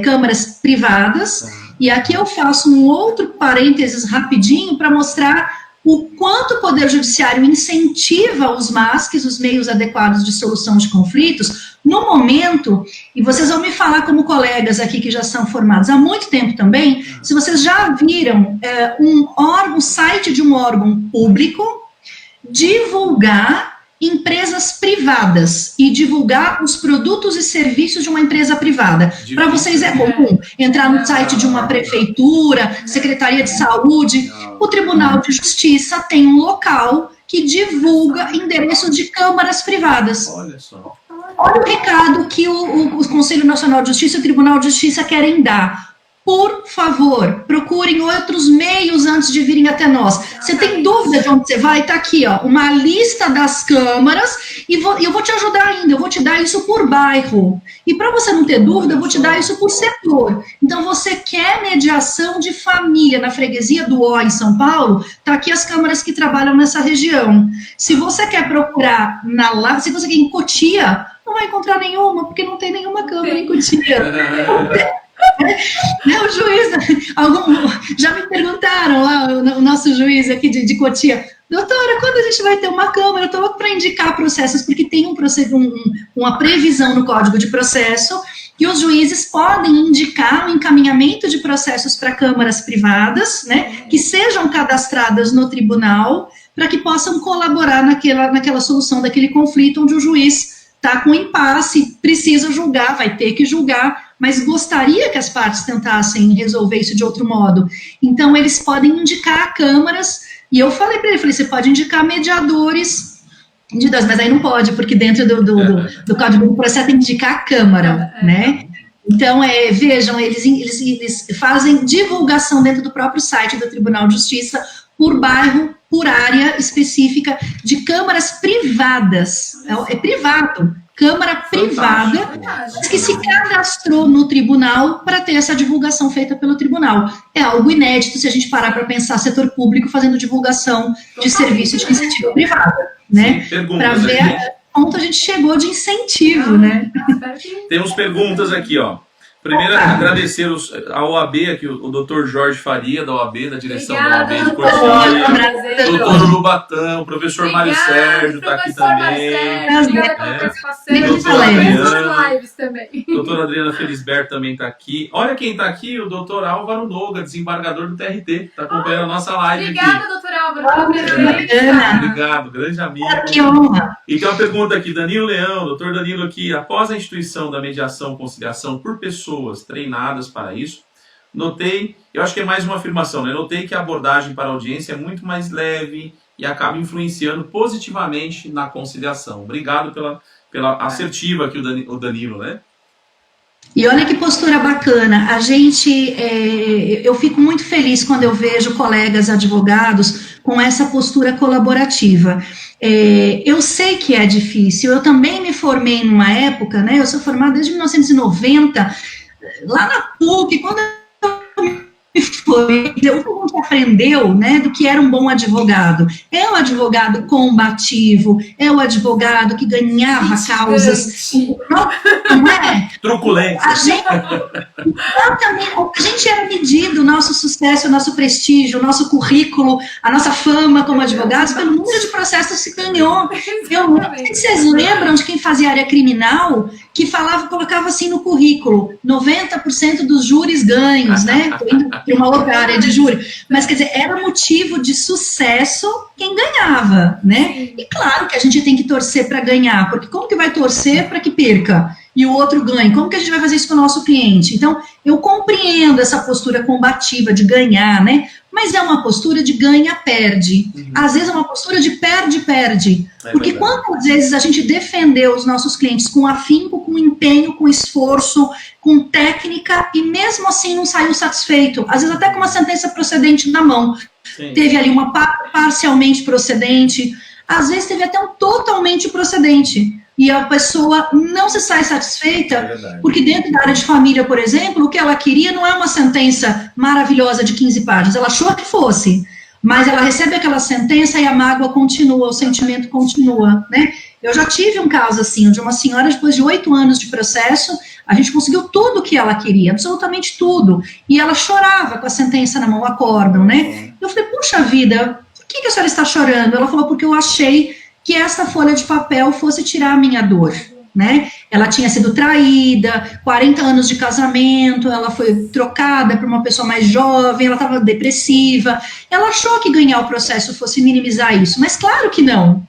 câmaras privadas, e aqui eu faço um outro parênteses rapidinho para mostrar o quanto o Poder Judiciário incentiva os MASCs, os meios adequados de solução de conflitos, no momento, e vocês vão me falar como colegas aqui que já são formados há muito tempo também, se vocês já viram um site de um órgão público divulgar empresas privadas e divulgar os produtos e serviços de uma empresa privada. Para vocês é comum entrar no site de uma prefeitura, Secretaria de Saúde, o Tribunal de Justiça tem um local que divulga endereços de câmaras privadas. Olha só. Olha o recado que o Conselho Nacional de Justiça e o Tribunal de Justiça querem dar. por favor, procurem outros meios antes de virem até nós. Você tem dúvida de onde você vai? Está aqui, ó, uma lista das câmaras, e eu vou te ajudar ainda, eu vou te dar isso por bairro. E para você não ter dúvida, eu vou te dar isso por setor. Então, você quer mediação de família na freguesia do Ó, em São Paulo, está aqui as câmaras que trabalham nessa região. Se você quer procurar se você quer em Cotia, não vai encontrar nenhuma, porque não tem nenhuma câmara em Cotia. O juiz, já me perguntaram lá, o nosso juiz aqui de Cotia, doutora, quando a gente vai ter uma câmara? Eu estou louco para indicar processos, porque tem uma previsão no Código de Processo que os juízes podem indicar o encaminhamento de processos para câmaras privadas, né, que sejam cadastradas no tribunal, para que possam colaborar naquela solução daquele conflito onde o juiz está com impasse, precisa julgar, vai ter que julgar, mas gostaria que as partes tentassem resolver isso de outro modo. Então, eles podem indicar câmaras, e eu falei para ele, você pode indicar mediadores, mas aí não pode, porque dentro do Código do Processo tem que indicar a Câmara, né? Então, vejam, eles fazem divulgação dentro do próprio site do Tribunal de Justiça, por bairro, por área específica, de câmaras privadas, é privado, câmara privada, que se cadastrou no tribunal para ter essa divulgação feita pelo tribunal. É algo inédito se a gente parar para pensar setor público fazendo divulgação de serviço de iniciativa privada, né? Para ver a ponto a gente chegou de incentivo, né? Temos perguntas aqui, ó. Primeiro, agradecer a OAB, aqui, o doutor Jorge Faria, da OAB, da direção da OAB de Cotia, doutor Lubatão, o professor Mário Sérgio está aqui também. Doutora Adriana Felisberto também está aqui. Olha quem está aqui, o doutor Álvaro Noga, desembargador do TRT, está acompanhando a nossa live aqui. Obrigada, doutor Álvaro. Obrigado, grande amigo. Que honra. E tem uma pergunta aqui, Danilo Leão, doutor Danilo aqui, após a instituição da mediação e conciliação por pessoas treinadas para isso, notei, eu acho que é mais uma afirmação, né? Notei que a abordagem para a audiência é muito mais leve e acaba influenciando positivamente na conciliação. Obrigado pela assertiva aqui o Danilo, né? E olha que postura bacana, eu fico muito feliz quando eu vejo colegas advogados com essa postura colaborativa. Eu sei que é difícil, eu também me formei numa época, né, eu sou formada desde 1990, lá na PUC, quando eu me formei, o que a gente aprendeu, né, do que era um bom advogado. É o advogado combativo, é o advogado que ganhava causas, não é? Truculência. A gente era medido, o nosso sucesso, o nosso prestígio, o nosso currículo, a nossa fama como advogados, pelo número de processos que ganhou. Eu não sei se vocês lembram de quem fazia área criminal, que colocava assim no currículo, 90% dos júris ganhos, né? Tô indo para uma outra área de júri. Mas, quer dizer, era motivo de sucesso quem ganhava, né? E claro que a gente tem que torcer para ganhar, porque como que vai torcer para que perca? E o outro ganhe? Como que a gente vai fazer isso com o nosso cliente? Então, eu compreendo essa postura combativa de ganhar, né? Mas é uma postura de ganha-perde. Às vezes é uma postura de perde-perde. Porque quantas vezes a gente defendeu os nossos clientes com afinco, com empenho, com esforço, com técnica, e mesmo assim não saiu satisfeito. Às vezes até com uma sentença procedente na mão. Sim. Teve ali uma parcialmente procedente, às vezes teve até um totalmente procedente. E a pessoa não se sai satisfeita, porque dentro da área de família, por exemplo, o que ela queria não é uma sentença maravilhosa de 15 páginas, ela achou que fosse, mas ela recebe aquela sentença e a mágoa continua, o sentimento continua, né? Eu já tive um caso assim, de uma senhora, depois de 8 anos de processo, a gente conseguiu tudo o que ela queria, absolutamente tudo, e ela chorava com a sentença na mão, o acórdão, né? Eu falei, puxa vida, por que a senhora está chorando? Ela falou, porque eu achei que essa folha de papel fosse tirar a minha dor, né? Ela tinha sido traída, 40 anos de casamento, ela foi trocada por uma pessoa mais jovem, ela estava depressiva, ela achou que ganhar o processo fosse minimizar isso, mas claro que não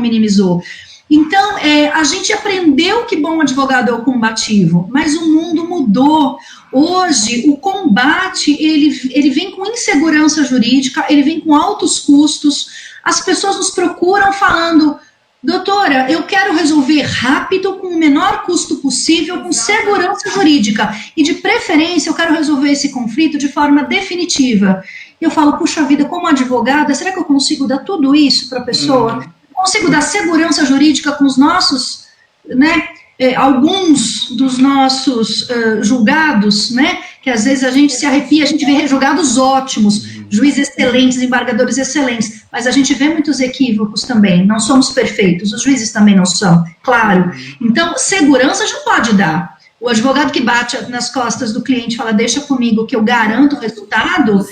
minimizou. Então, a gente aprendeu que bom advogado é o combativo, mas o mundo mudou. Hoje, o combate, ele vem com insegurança jurídica, ele vem com altos custos. As pessoas nos procuram falando, doutora, eu quero resolver rápido, com o menor custo possível, com segurança jurídica. E, de preferência, eu quero resolver esse conflito de forma definitiva. Eu falo, puxa vida, como advogada, será que eu consigo dar tudo isso para a pessoa? Consigo dar segurança jurídica com os nossos, né, alguns dos nossos julgados, né, que às vezes a gente se arrepia, a gente vê julgados ótimos, juízes excelentes, embargadores excelentes, mas a gente vê muitos equívocos também, não somos perfeitos, os juízes também não são, claro. Então, segurança já pode dar. O advogado que bate nas costas do cliente e fala, deixa comigo que eu garanto o resultado,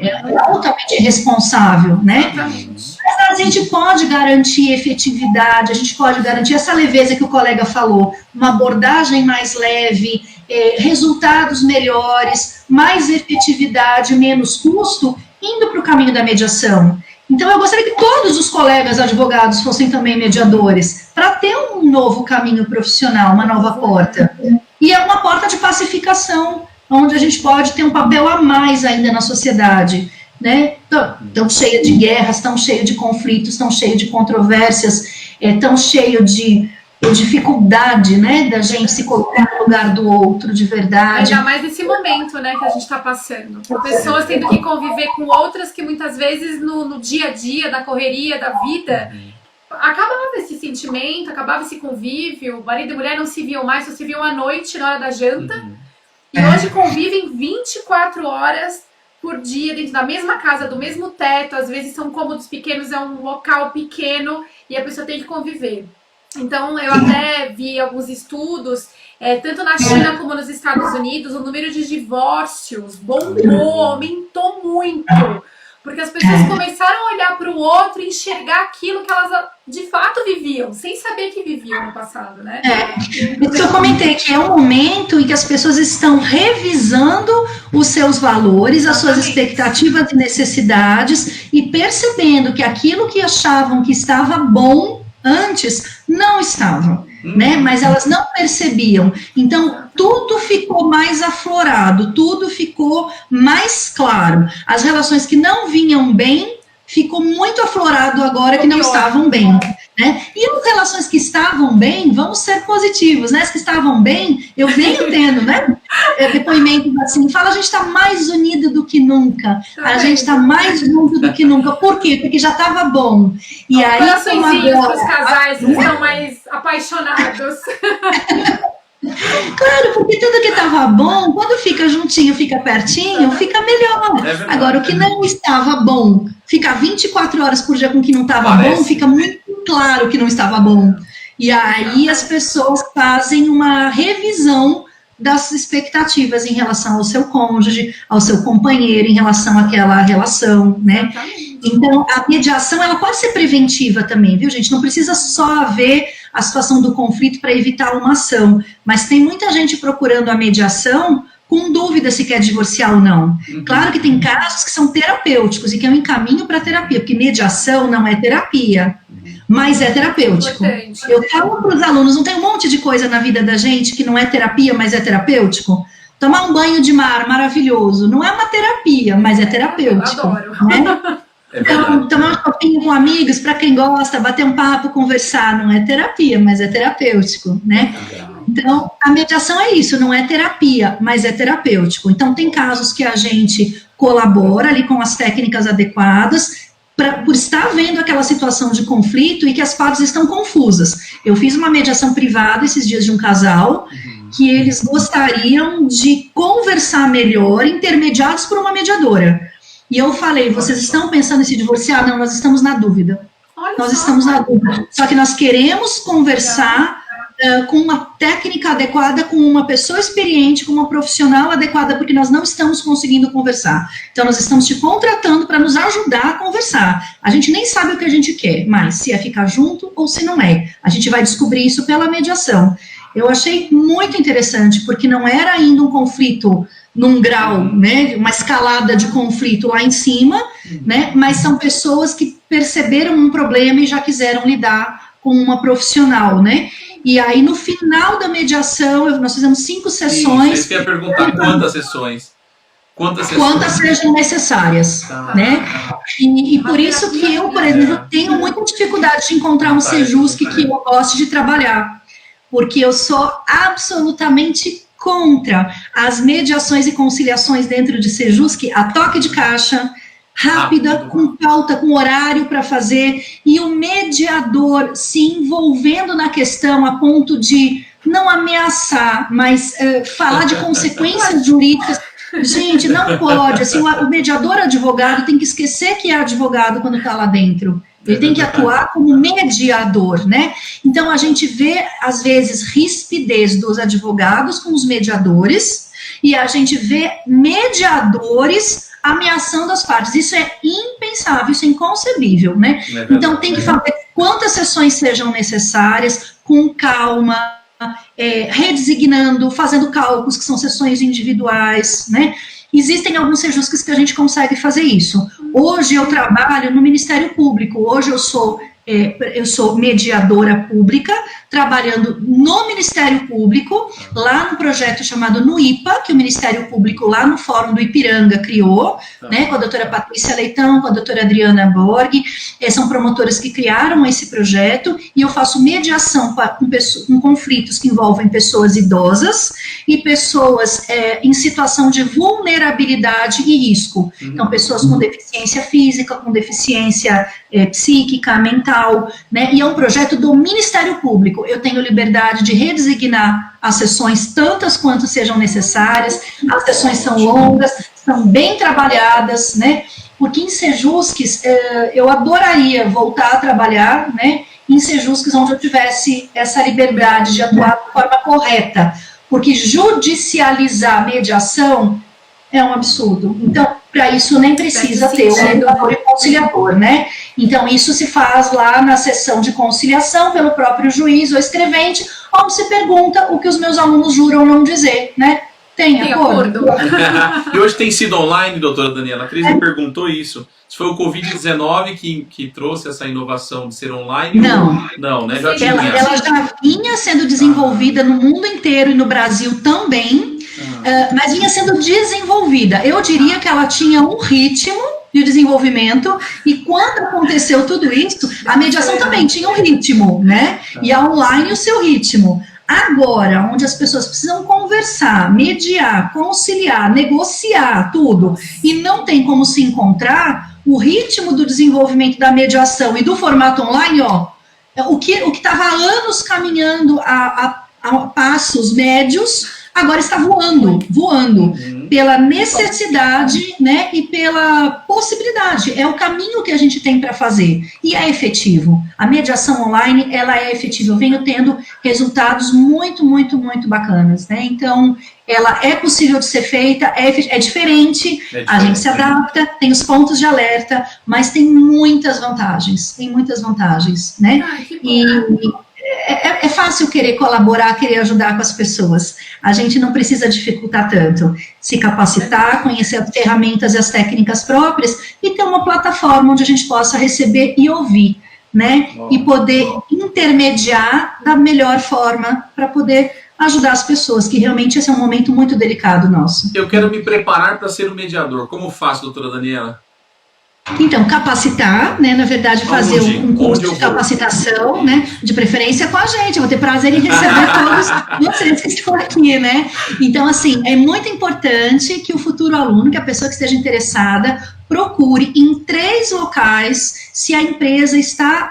é altamente irresponsável, né? Mas a gente pode garantir efetividade, a gente pode garantir essa leveza que o colega falou, uma abordagem mais leve, resultados melhores, mais efetividade, menos custo, indo para o caminho da mediação. Então, eu gostaria que todos os colegas advogados fossem também mediadores, para ter um novo caminho profissional, uma nova porta. E é uma porta de pacificação, onde a gente pode ter um papel a mais ainda na sociedade, né? Tão cheia de guerras, tão cheia de conflitos, tão cheia de controvérsias, tão cheio de dificuldade, né, da gente se colocar no lugar do outro de verdade. Ainda mais nesse momento, né, que a gente está passando. Pessoas tendo que conviver com outras que muitas vezes no dia a dia, na correria da vida, acabava esse sentimento, acabava esse convívio, marido e mulher não se viam mais, só se viam à noite, na hora da janta, e hoje convivem 24 horas por dia, dentro da mesma casa, do mesmo teto, às vezes são cômodos pequenos, é um local pequeno, e a pessoa tem que conviver. Então, eu até vi alguns estudos, tanto na China como nos Estados Unidos, o número de divórcios bombou, aumentou muito, porque as pessoas começaram a olhar para o outro e enxergar aquilo que elas de fato viviam, sem saber que viviam no passado, né? Isso que eu comentei, que é um momento em que as pessoas estão revisando os seus valores, as suas expectativas e necessidades, e percebendo que aquilo que achavam que estava bom antes não estavam, né? Mas elas não percebiam. Então, tudo ficou mais aflorado, tudo ficou mais claro. As relações que não vinham bem, ficou muito aflorado agora que não estavam bem, né? E as relações que estavam bem, vamos ser positivos, né? As que estavam bem, eu venho tendo, né? Depoimentos assim, fala, a gente está mais unido do que nunca, a gente está mais junto do que nunca. Por quê? Porque já estava bom. E aí, agora, os casais que estão mais apaixonados. Claro, porque tudo que estava bom, quando fica juntinho, fica pertinho, fica melhor. Agora, o que não estava bom, ficar 24 horas por dia com o que não estava bom, fica muito claro que não estava bom. E aí as pessoas fazem uma revisão das expectativas em relação ao seu cônjuge, ao seu companheiro, em relação àquela relação, né? Então, a mediação, ela pode ser preventiva também, viu, gente? Não precisa só ver a situação do conflito para evitar uma ação, mas tem muita gente procurando a mediação com dúvida se quer divorciar ou não. Claro que tem casos que são terapêuticos e que é um encaminho para terapia, porque mediação não é terapia, mas é terapêutico. Eu falo para os alunos, não tem um monte de coisa na vida da gente que não é terapia, mas é terapêutico? Tomar um banho de mar maravilhoso, não é uma terapia, mas é terapêutico. Eu adoro. Né? Então, tomar um copinho com amigos, para quem gosta, bater um papo, conversar, não é terapia, mas é terapêutico, né? Então, a mediação é isso, não é terapia, mas é terapêutico. Então, tem casos que a gente colabora ali com as técnicas adequadas, por estar vendo aquela situação de conflito e que as partes estão confusas. Eu fiz uma mediação privada esses dias de um casal, que eles gostariam de conversar melhor, intermediados por uma mediadora. E eu falei, vocês estão pensando em se divorciar? Não, nós estamos na dúvida. Nós estamos na dúvida. Só que nós queremos conversar com uma técnica adequada, com uma pessoa experiente, com uma profissional adequada, porque nós não estamos conseguindo conversar. Então, nós estamos te contratando para nos ajudar a conversar. A gente nem sabe o que a gente quer, mas se é ficar junto ou se não é. A gente vai descobrir isso pela mediação. Eu achei muito interessante, porque não era ainda um conflito num grau, né, uma escalada de conflito lá em cima, né, mas são pessoas que perceberam um problema e já quiseram lidar com uma profissional, né, e aí no final da mediação, nós fizemos 5 sessões. Vocês querem perguntar quantas sessões? Quantas sejam necessárias, né? E por isso que eu, por exemplo, tenho muita dificuldade de encontrar um Sejusc que eu goste de trabalhar, porque eu sou absolutamente contra as mediações e conciliações dentro de Sejusc, a toque de caixa, rápida, com pauta, com horário para fazer, e o mediador se envolvendo na questão a ponto de não ameaçar, mas falar de consequências jurídicas. Gente, não pode. Assim, o mediador advogado tem que esquecer que é advogado quando está lá dentro. Ele tem que atuar como mediador, né? Então, a gente vê, às vezes, rispidez dos advogados com os mediadores, e a gente vê mediadores ameaçando as partes. Isso é impensável, isso é inconcebível, né? Então, tem que fazer quantas sessões sejam necessárias, com calma, redesignando, fazendo cálculos que são sessões individuais, né? Existem alguns Sejuscs que a gente consegue fazer isso. Hoje eu trabalho no Ministério Público, hoje eu sou mediadora pública, trabalhando no Ministério Público, lá no projeto chamado NUIPA, que o Ministério Público lá no Fórum do Ipiranga criou, né, com a doutora Patrícia Leitão, com a doutora Adriana Borg, são promotoras que criaram esse projeto, e eu faço mediação com conflitos que envolvem pessoas idosas e pessoas em situação de vulnerabilidade e risco. Então, pessoas com deficiência física, com deficiência psíquica, mental, né, e é um projeto do Ministério Público. Eu tenho liberdade de redesignar as sessões, tantas quanto sejam necessárias, as sessões são longas, são bem trabalhadas, né, porque em Sejuscs, eu adoraria voltar a trabalhar, né, em Sejuscs onde eu tivesse essa liberdade de atuar de forma correta, porque judicializar a mediação é um absurdo. Então, para isso nem precisa ter um mediador e conciliador, né? Então, isso se faz lá na sessão de conciliação pelo próprio juiz ou escrevente, onde se pergunta o que os meus alunos juram não dizer, né? Tem acordo? E hoje tem sido online, doutora Daniela. A Cris me perguntou isso. Se foi o Covid-19 que trouxe essa inovação de ser online? Não. Não, né? Já tinha. Ela já vinha sendo desenvolvida no mundo inteiro e no Brasil também, mas vinha sendo desenvolvida. Eu diria que ela tinha um ritmo de desenvolvimento, e quando aconteceu tudo isso, a mediação também tinha um ritmo, né? E a online o seu ritmo. Agora, onde as pessoas precisam conversar, mediar, conciliar, negociar tudo, e não tem como se encontrar, o ritmo do desenvolvimento da mediação e do formato online, ó, o que estava há anos caminhando a passos médios, agora está voando, pela necessidade, né, e pela possibilidade. É o caminho que a gente tem para fazer, e é efetivo. A mediação online, ela é efetiva. Eu venho tendo resultados muito, muito, muito bacanas, né, então ela é possível de ser feita, é diferente, a gente se adapta, tem os pontos de alerta, mas tem muitas vantagens, né, é fácil querer colaborar, querer ajudar com as pessoas. A gente não precisa dificultar tanto. Se capacitar, conhecer as ferramentas e as técnicas próprias e ter uma plataforma onde a gente possa receber e ouvir, né? E poder intermediar da melhor forma para poder ajudar as pessoas, que realmente esse é um momento muito delicado nosso. Eu quero me preparar para ser um mediador. Como faço, doutora Daniela? Então, capacitar, né, na verdade, fazer um curso de capacitação, né, de preferência com a gente. Eu vou ter prazer em receber todos vocês que estão aqui, né. Então, assim, é muito importante que o futuro aluno, que a pessoa que esteja interessada, procure em 3 locais, se a empresa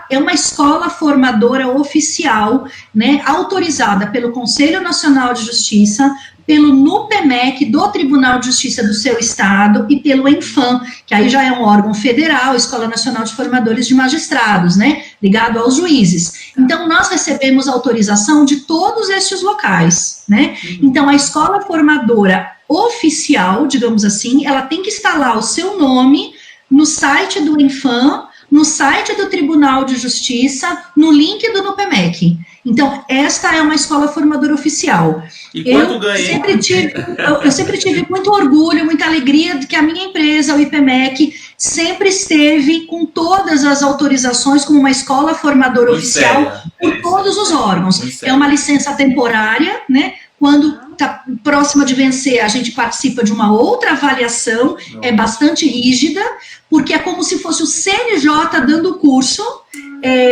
é uma escola formadora oficial, né, autorizada pelo Conselho Nacional de Justiça, pelo NUPEMEC do Tribunal de Justiça do seu estado e pelo ENFAM, que aí já é um órgão federal, Escola Nacional de Formadores de Magistrados, né, ligado aos juízes. Então, nós recebemos autorização de todos estes locais, né, então a escola formadora oficial, digamos assim, ela tem que instalar o seu nome no site do ENFAM, no site do Tribunal de Justiça, no link do NUPEMEC. Então, esta é uma escola formadora oficial. E quanto ganha? Eu sempre tive muito orgulho, muita alegria de que a minha empresa, o IPMEC, sempre esteve com todas as autorizações como uma escola formadora oficial por todos os órgãos. É uma licença temporária, né? Quando está próxima de vencer, a gente participa de uma outra avaliação, é bastante rígida, porque é como se fosse o CNJ dando o curso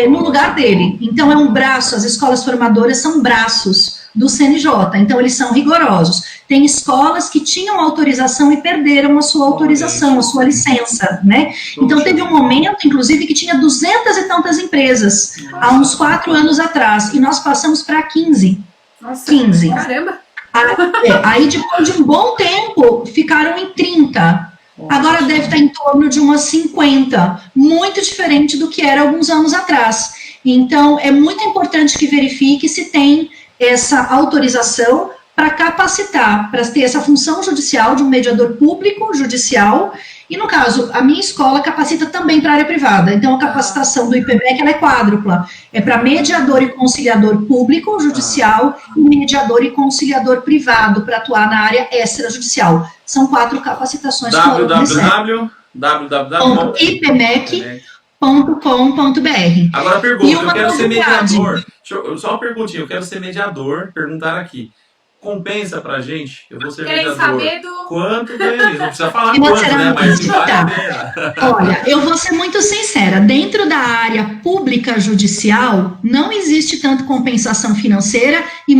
no lugar dele. Então, é um braço, as escolas formadoras são braços do CNJ, então eles são rigorosos. Tem escolas que tinham autorização e perderam a sua autorização, a sua licença, né? Então, teve um momento, inclusive, que tinha 200 e tantas empresas, há uns 4 anos atrás, e nós passamos para 15. Nossa, 15. Caramba! Aí, depois de um bom tempo, ficaram em 30. Agora deve estar em torno de umas 50, muito diferente do que era alguns anos atrás. Então, é muito importante que verifique se tem essa autorização para capacitar, para ter essa função judicial de um mediador público judicial. E, no caso, a minha escola capacita também para a área privada. Então, a capacitação do IPMEC ela é quádrupla. É para mediador e conciliador público judicial e mediador e conciliador privado para atuar na área extrajudicial. São 4 capacitações que www.ipmec.com.br. Agora pergunta, eu quero ser mediador. Só uma perguntinha, eu quero ser mediador. Perguntar aqui. Compensa pra gente? Eu vou ser mediador. Saber do... Quanto ganha? Não precisa falar quanto, né? Mas vale a pena. Olha, eu vou ser muito sincera. Dentro da área pública judicial, não existe tanto compensação financeira e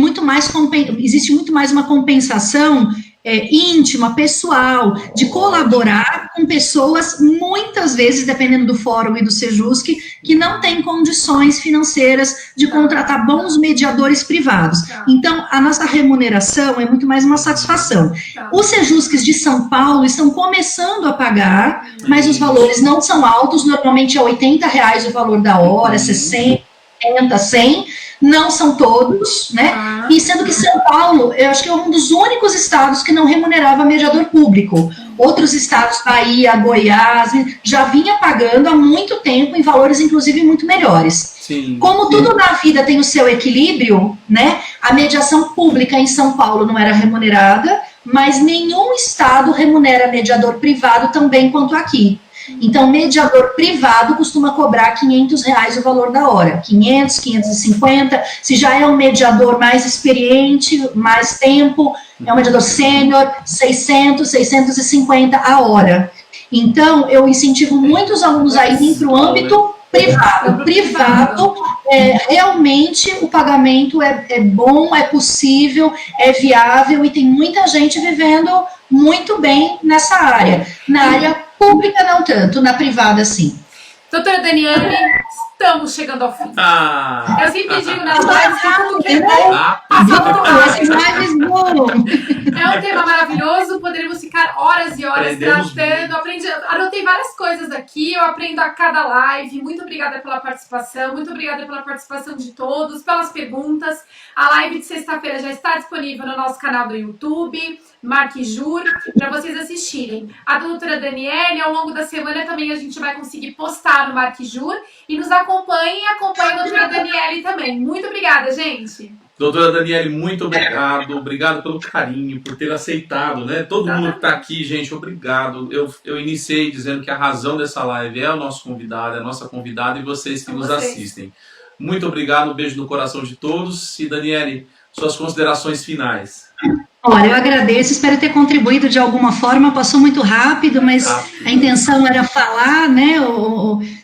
existe muito mais uma compensação íntima, pessoal, de colaborar com pessoas, muitas vezes, dependendo do fórum e do Sejusc, que não têm condições financeiras de contratar bons mediadores privados. Então, a nossa remuneração é muito mais uma satisfação. Os Sejuscs de São Paulo estão começando a pagar, mas os valores não são altos, normalmente é R$80 o valor da hora, 60, 100, não são todos, né? E sendo que São Paulo, eu acho que é um dos únicos estados que não remunerava mediador público. Outros estados, Bahia, Goiás, já vinha pagando há muito tempo em valores, inclusive, muito melhores. Sim, Como tudo na vida tem o seu equilíbrio, né? A mediação pública em São Paulo não era remunerada, mas nenhum estado remunera mediador privado tão bem quanto aqui. Então, mediador privado costuma cobrar R$500 o valor da hora, 500, 550, se já é um mediador mais experiente, mais tempo, é um mediador sênior, 600, 650 a hora. Então, eu incentivo muitos alunos a irem para o âmbito privado. Privado, realmente o pagamento é bom, é possível, é viável e tem muita gente vivendo muito bem nessa área. Na área pública não tanto, na privada sim. Doutora Daniele, estamos chegando ao fim. Eu sempre digo nas lives que tudo que é bom, é um tema maravilhoso, poderíamos ficar horas e horas tratando. Anotei várias coisas aqui, eu aprendo a cada live. Muito obrigada pela participação, muito obrigada pela participação de todos, pelas perguntas. A live de sexta-feira já está disponível no nosso canal do YouTube, Marquijur, para vocês assistirem. A doutora Daniele, ao longo da semana também a gente vai conseguir postar no Marquijur e nos acompanhem e acompanhem a doutora Daniele também. Muito obrigada, gente. Doutora Daniele, muito obrigado. Obrigado pelo carinho, por ter aceitado, né? Todo mundo que está aqui, gente, obrigado. Eu iniciei dizendo que a razão dessa live é o nosso convidado, é a nossa convidada e vocês que nos assistem. Muito obrigado, um beijo no coração de todos. E, Daniele, suas considerações finais. Olha, eu agradeço, espero ter contribuído de alguma forma, passou muito rápido, mas a intenção era falar, né,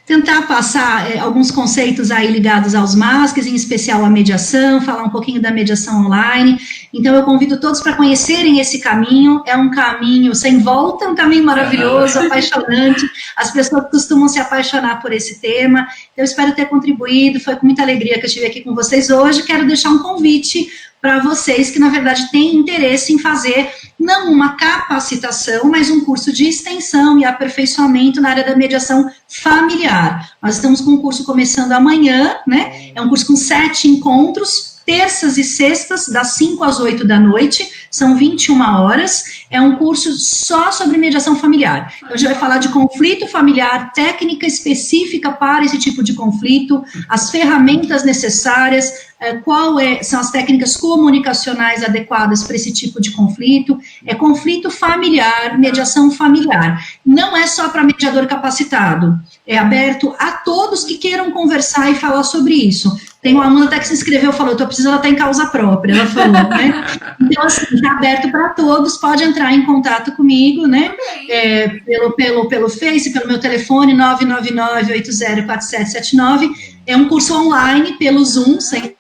tentar passar alguns conceitos aí ligados aos MASCs, em especial a mediação, falar um pouquinho da mediação online. Então eu convido todos para conhecerem esse caminho, é um caminho sem volta, é um caminho maravilhoso, apaixonante, as pessoas costumam se apaixonar por esse tema. Eu espero ter contribuído, foi com muita alegria que eu estive aqui com vocês hoje. Quero deixar um convite para vocês que, na verdade, têm interesse em fazer, não uma capacitação, mas um curso de extensão e aperfeiçoamento na área da mediação familiar. Nós estamos com um curso começando amanhã, né? É um curso com 7 encontros, terças e sextas, das 5 às 8 da noite, são 21 horas. é um curso só sobre mediação familiar. Então, a gente vai falar de conflito familiar, técnica específica para esse tipo de conflito, as ferramentas necessárias, são as técnicas comunicacionais adequadas para esse tipo de conflito, conflito familiar, mediação familiar. Não é só para mediador capacitado, é aberto a todos que queiram conversar e falar sobre isso. Tem uma aluna até que se inscreveu e falou, estou precisando até em causa própria, ela falou, né? Então, assim, está aberto para todos, pode entrar em contato comigo, né? Pelo Face, pelo meu telefone, 999-804779. É um curso online, pelo Zoom, 100%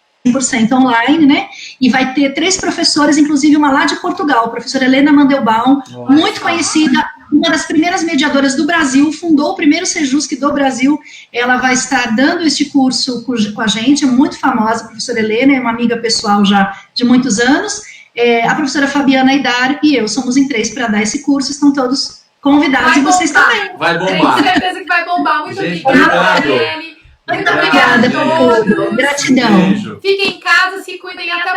online, né? E vai ter 3 professoras, inclusive uma lá de Portugal, a professora Helena Mandelbaum, muito conhecida, uma das primeiras mediadoras do Brasil, fundou o primeiro Sejusc do Brasil. Ela vai estar dando este curso com a gente, é muito famosa, a professora Helena, é uma amiga pessoal já de muitos anos. A professora Fabiana Aidar e eu somos em 3 para dar esse curso, estão todos convidados, e vocês também. Vai bombar. Tenho certeza que vai bombar. Muito gente, obrigada, Helene. Muito obrigada por tudo. Gratidão. Beijo. Fiquem em casa, se cuidem, até